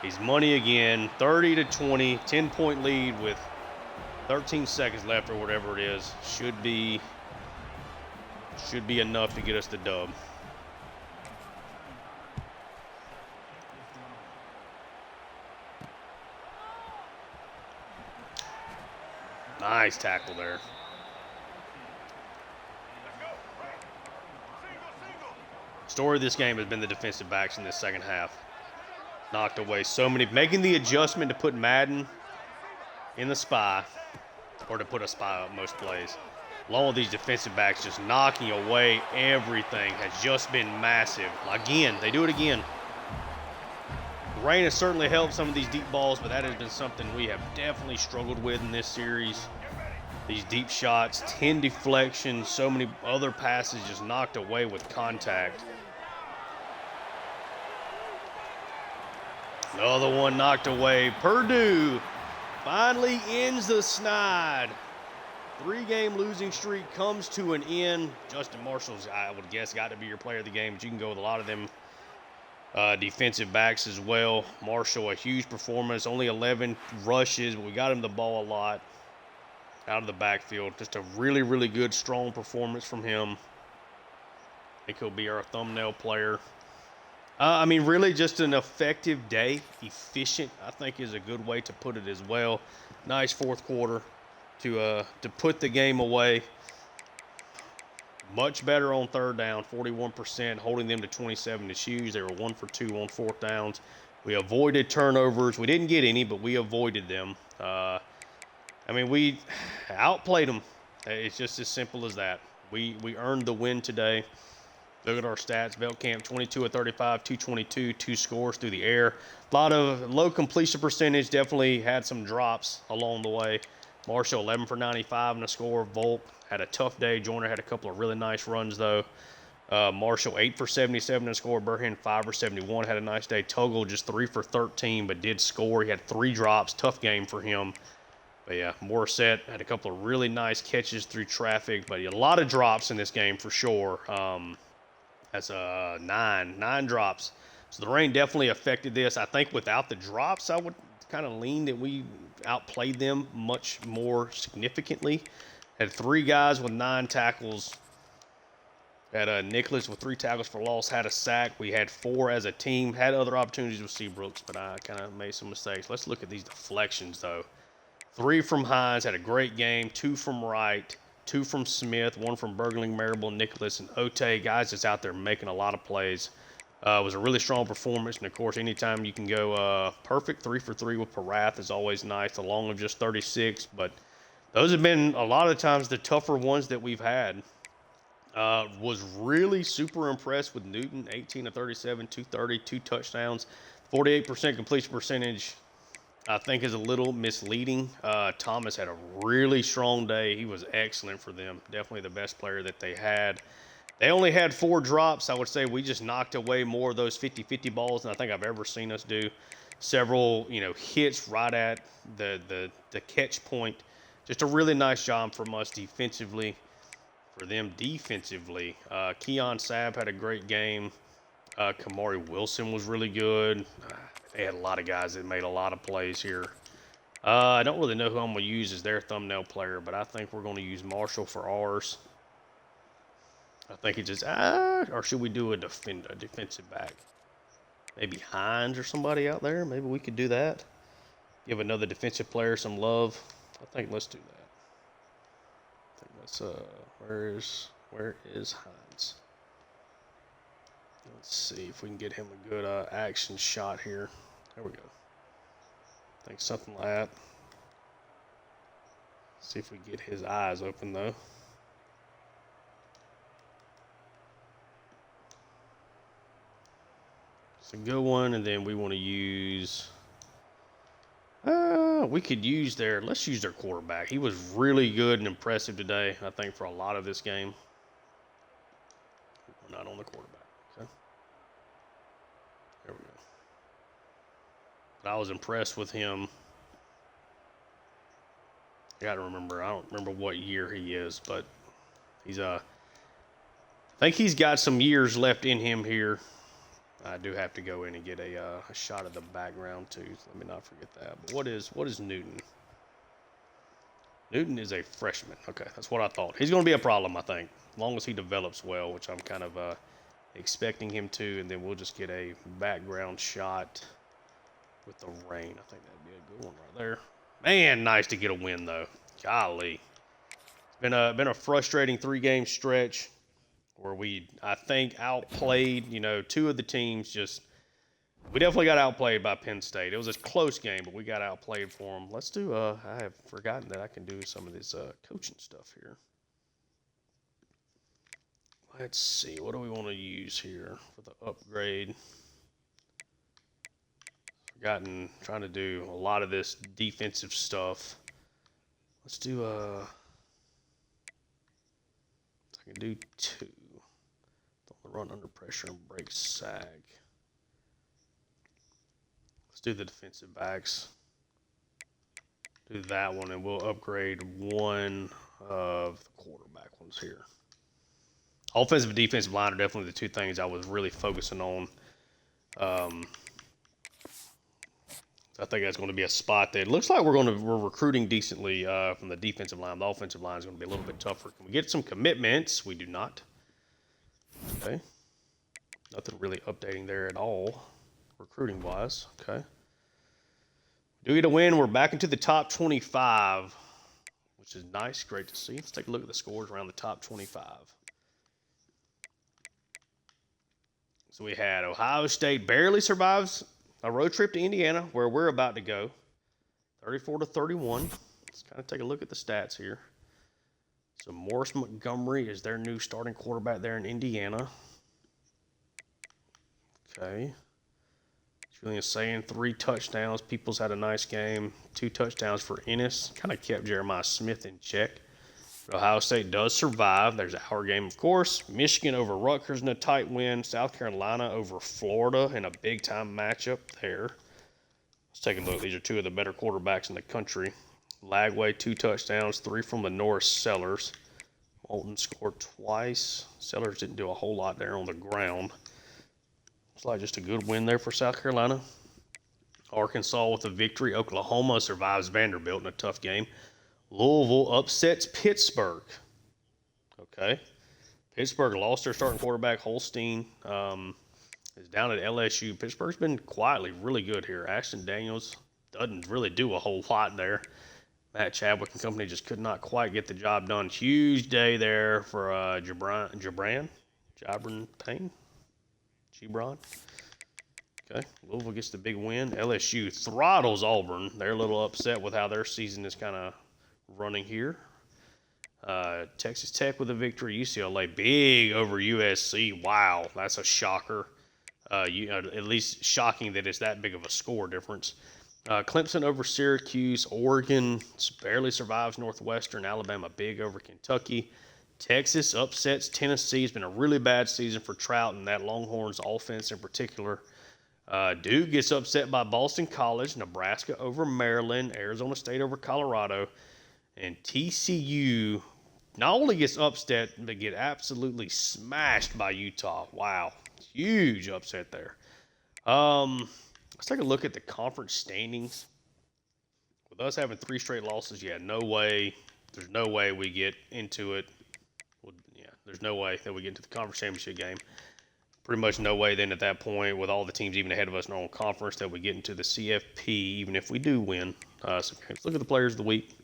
He's money again, 30-20, 10-point lead with 13 seconds left or whatever it is. Should be enough to get us the dub. Nice tackle there. Story of this game has been the defensive backs in this second half. Knocked away so many, making the adjustment to put Madden in the spy, or to put a spy up most plays. Along with these defensive backs just knocking away everything has just been massive. Again, they do it again. The rain has certainly helped some of these deep balls, but that has been something we have definitely struggled with in this series. These deep shots, 10 deflections, so many other passes just knocked away with contact. Another one knocked away. Purdue finally ends the snide. 3-game losing streak comes to an end. Justin Marshall's, I would guess, got to be your player of the game, but you can go with a lot of them defensive backs as well. Marshall, a huge performance, only 11 rushes, but we got him the ball a lot out of the backfield. Just a really, really good, strong performance from him. I think he'll be our thumbnail player. I mean, really just an effective day. Efficient, I think, is a good way to put it as well. Nice fourth quarter to put the game away. Much better on third down, 41%, holding them to 27 to choose. They were 1 for 2 on fourth downs. We avoided turnovers. We didn't get any, but we avoided them. I mean, we outplayed them. It's just as simple as that. We earned the win today. Look at our stats. Beltcamp, 22 of 35, 222, 2 scores through the air. A lot of low completion percentage. Definitely had some drops along the way. Marshall, 11 for 95 and a score. Volk had a tough day. Joyner had a couple of really nice runs, though. Marshall, 8 for 77 and a score. Burhan, 5 for 71. Had a nice day. Tuggle, just 3 for 13, but did score. He had 3 drops. Tough game for him. But, yeah, Morissette had a couple of really nice catches through traffic, but a lot of drops in this game for sure. That's 9 drops. So the rain definitely affected this. I think without the drops, I would kind of lean that we outplayed them much more significantly. Had 3 guys with 9 tackles. Had Nicholas with 3 tackles for loss, had a sack. We had 4 as a team. Had other opportunities with Seabrooks, but I kind of made some mistakes. Let's look at these deflections, though. 3 from Hines, had a great game. 2 from Wright. 2 from Smith, 1 from Bergling, Marable, Nicholas, and Ote. Guys just out there making a lot of plays. It was a really strong performance, and of course, anytime you can go perfect, 3 for 3 with Parath is always nice, along with just 36. But those have been a lot of times the tougher ones that we've had. Was really super impressed with Newton, 18 of 37, 230, 2 touchdowns, 48% completion percentage. I think is a little misleading. Thomas had a really strong day. He was excellent for them. Definitely the best player that they had. They only had 4 drops. I would say we just knocked away more of those 50-50 balls than I think I've ever seen us do. Several, hits right at the catch point. Just a really nice job from us defensively. For them defensively. Keon Sabb had a great game. Kamari Wilson was really good. They had a lot of guys that made a lot of plays here. I don't really know who I'm going to use as their thumbnail player, but I think we're going to use Marshall for ours. I think it's just, or should we do a defensive back? Maybe Hines or somebody out there. Maybe we could do that. Give another defensive player some love. I think let's do that. I think let's, where is Hines? Let's see if we can get him a good action shot here. There we go. I think something like that. See if we get his eyes open, though. It's a good one, and then we want to use... we could use let's use their quarterback. He was really good and impressive today, I think, for a lot of this game. We're not on the quarterback. Okay. There we go. But I was impressed with him. I got to remember. I don't remember what year he is, but he's I think he's got some years left in him here. I do have to go in and get a shot of the background too. So let me not forget that. But what is Newton? Newton is a freshman. Okay, that's what I thought. He's going to be a problem, I think, as long as he develops well, which I'm kind of expecting him to. And then we'll just get a background shot with the rain. I think that'd be a good one right there. Man, nice to get a win though. Golly, it's been a frustrating 3-game stretch where I think outplayed, two of the teams. We definitely got outplayed by Penn State. It was a close game, but we got outplayed for them. Let's do, I have forgotten that I can do some of this coaching stuff here. Let's see, what do we want to use here for the upgrade? Trying to do a lot of this defensive stuff. Let's do, I can do 2. Don't run under pressure and break sag. Let's do the defensive backs. Do that one, and we'll upgrade one of the quarterback ones here. Offensive and defensive line are definitely the 2 things I was really focusing on. I think that's going to be a spot that looks like we're recruiting decently from the defensive line. The offensive line is going to be a little bit tougher. Can we get some commitments? We do not. Okay. Nothing really updating there at all, recruiting-wise. Okay. Do get a win. We're back into the top 25, which is nice. Great to see. Let's take a look at the scores around the top 25. So we had Ohio State barely survives a road trip to Indiana, where we're about to go, 34-31. Let's kind of take a look at the stats here. So Morris Montgomery is their new starting quarterback there in Indiana. Okay. Julian saying 3 touchdowns. Peoples had a nice game. 2 touchdowns for Ennis. Kind of kept Jeremiah Smith in check. But Ohio State does survive. There's our game, of course. Michigan over Rutgers in a tight win. South Carolina over Florida in a big-time matchup there. Let's take a look. These are 2 of the better quarterbacks in the country. Lagway, 2 touchdowns, 3 from the Norris Sellers. Moulton scored twice. Sellers didn't do a whole lot there on the ground. Looks like just a good win there for South Carolina. Arkansas with a victory. Oklahoma survives Vanderbilt in a tough game. Louisville upsets Pittsburgh. Okay. Pittsburgh lost their starting quarterback, Holstein. Is down at LSU. Pittsburgh's been quietly really good here. Ashton Daniels doesn't really do a whole lot there. Matt Chadwick and company just could not quite get the job done. Huge day there for Gibran Payne. Gibran. Okay. Louisville gets the big win. LSU throttles Auburn. They're a little upset with how their season is kind of running here. Texas Tech with a victory. UCLA big over USC. Wow, that's a shocker. At least shocking that it's that big of a score difference. Clemson over Syracuse. Oregon barely survives Northwestern. Alabama big over Kentucky. Texas upsets Tennessee. It's been a really bad season for Trout and that Longhorns offense in particular. Duke gets upset by Boston College. Nebraska over Maryland. Arizona State over Colorado. And TCU not only gets upset, but get absolutely smashed by Utah. Wow. Huge upset there. Let's take a look at the conference standings. With us having 3 straight losses, no way. There's no way we get into it. Well, there's no way that we get into the conference championship game. Pretty much no way then at that point, with all the teams even ahead of us in our own conference, that we get into the CFP, even if we do win. So let's look at the players of the week.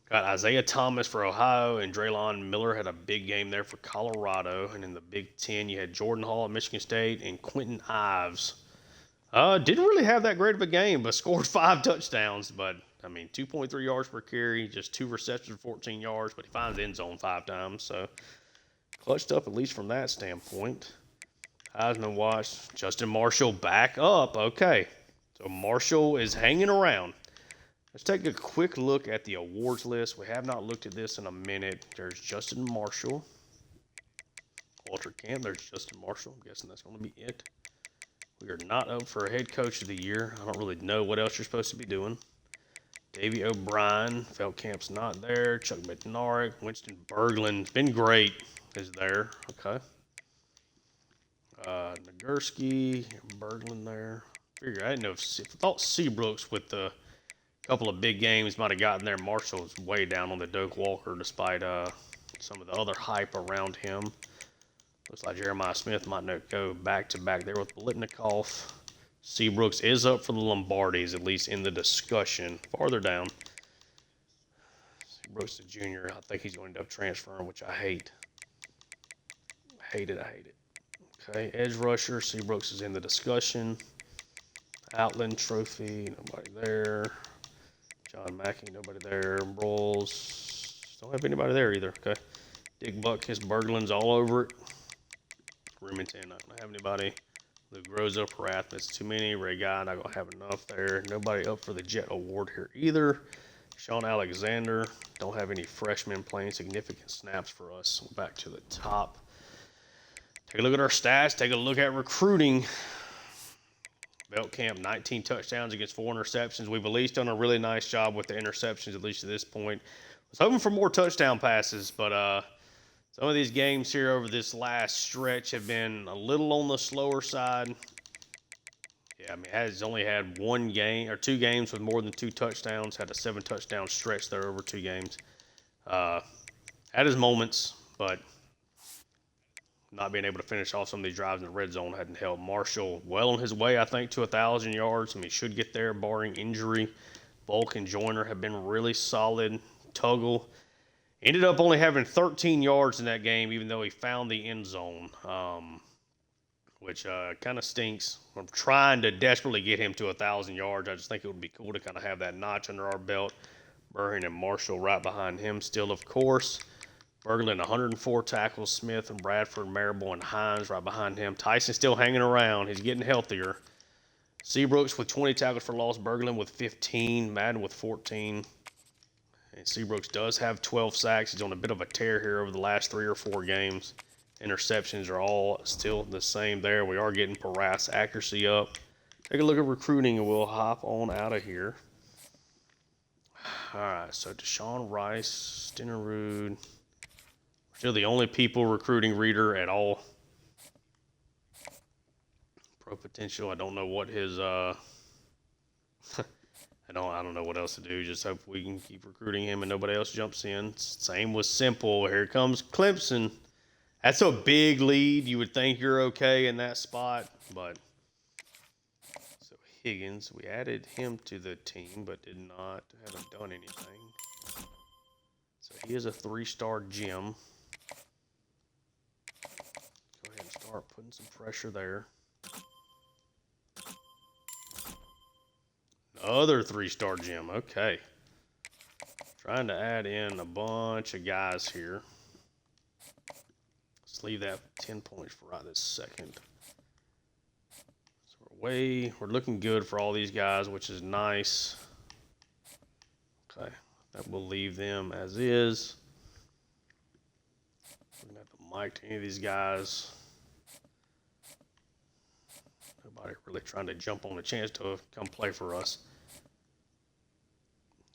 Got Isaiah Thomas for Ohio, and Draylon Miller had a big game there for Colorado. And in the Big Ten, you had Jordan Hall at Michigan State and Quentin Ives. Didn't really have that great of a game, but scored 5 touchdowns. But, 2.3 yards per carry, just 2 receptions for 14 yards, but he finds the end zone 5 times. So, clutched up at least from that standpoint. Heisman watch, Justin Marshall back up. Okay, so Marshall is hanging around. Let's take a quick look at the awards list. We have not looked at this in a minute. There's Justin Marshall. Walter Camp, there's Justin Marshall. I'm guessing that's going to be it. We are not up for a head coach of the year. I don't really know what else you're supposed to be doing. Davey O'Brien, Feldkamp's not there. Chuck Bednarik, Winston Berglund's been great, is there. Okay. Nagurski, Berglund there. I didn't know I thought Seabrooks with the couple of big games might have gotten there. Marshall's way down on the Doak Walker despite some of the other hype around him. Looks like Jeremiah Smith might not go back-to-back there with Bolitnikov. Seabrooks is up for the Lombardis, at least in the discussion. Farther down, Seabrooks the junior. I think he's going to end up transferring, which I hate. I hate it. Okay, edge rusher. Seabrooks is in the discussion. Outland Trophy, nobody there. John Mackey, nobody there. Broyles, don't have anybody there either. Okay. Dick Butkus, Berglund's all over it. Remington, not gonna have anybody. Luke Rosa, Parathmas, too many. Ray Guy, not gonna have enough there. Nobody up for the Jet Award here either. Sean Alexander, don't have any freshmen playing significant snaps for us. Back to the top. Take a look at our stats. Take a look at recruiting. Beltcamp, 19 touchdowns against 4 interceptions. We've at least done a really nice job with the interceptions, at least at this point. Was hoping for more touchdown passes, but some of these games here over this last stretch have been a little on the slower side. Yeah, I mean, has only had 1 game or 2 games with more than 2 touchdowns. Had a 7-touchdown stretch there over 2 games. Had his moments, but not being able to finish off some of these drives in the red zone hadn't helped. Marshall well on his way, I think, to 1,000 yards. I mean, he should get there barring injury. Volk and Joyner have been really solid. Tuggle ended up only having 13 yards in that game, even though he found the end zone, which kind of stinks. I'm trying to desperately get him to 1,000 yards. I just think it would be cool to kind of have that notch under our belt. Burhan and Marshall right behind him still, of course. Berglund, 104 tackles. Smith and Bradford, Marable, and Hines right behind him. Tyson still hanging around. He's getting healthier. Seabrooks with 20 tackles for loss. Berglund with 15. Madden with 14. And Seabrooks does have 12 sacks. He's on a bit of a tear here over the last 3 or 4 games. Interceptions are all still the same there. We are getting Parath's accuracy up. Take a look at recruiting, and we'll hop on out of here. All right, so Deshaun Rice, Stenerud. Still the only people recruiting Reader at all. Pro potential. I don't know what his I don't know what else to do. Just hope we can keep recruiting him and nobody else jumps in. Same with Simple. Here comes Clemson. That's a big lead. You would think you're okay in that spot, but so Higgins, we added him to the team, but haven't done anything. So he is a 3-star gem. Start putting some pressure there. Another 3-star gem. Okay. Trying to add in a bunch of guys here. Let's leave that 10 points for right this second. So we're looking good for all these guys, which is nice. Okay. That will leave them as is. We're going to have to mic to any of these guys. Nobody really trying to jump on a chance to come play for us.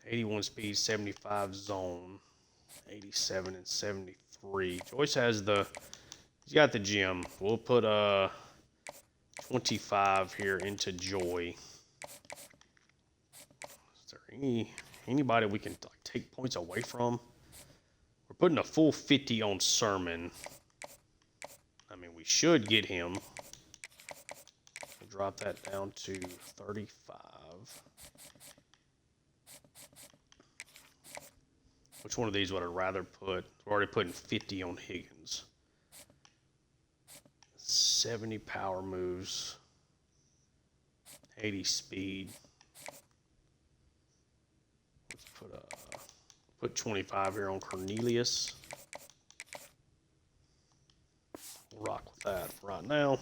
81 speed, 75 zone, 87 and 73. Joyce has he's got the gym. We'll put 25 here into Joy. Is there anybody we can take points away from? We're putting a full 50 on Sermon. I mean, we should get him. Drop that down to 35. Which one of these would I rather put? We're already putting 50 on Higgins. 70 power moves. 80 speed. Let's put 25 here on Cornelius. We'll rock with that right now.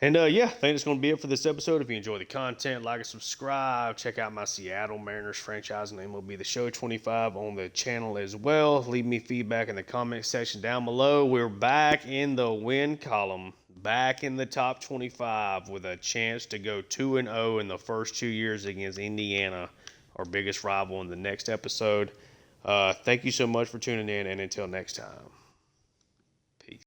And yeah, I think that's going to be it for this episode. If you enjoy the content, like and subscribe. Check out my Seattle Mariners franchise name will be the Show 25 on the channel as well. Leave me feedback in the comment section down below. We're back in the win column, back in the top 25 with a chance to go 2-0 in the first 2 years against Indiana, our biggest rival, in the next episode. Thank you so much for tuning in, and until next time.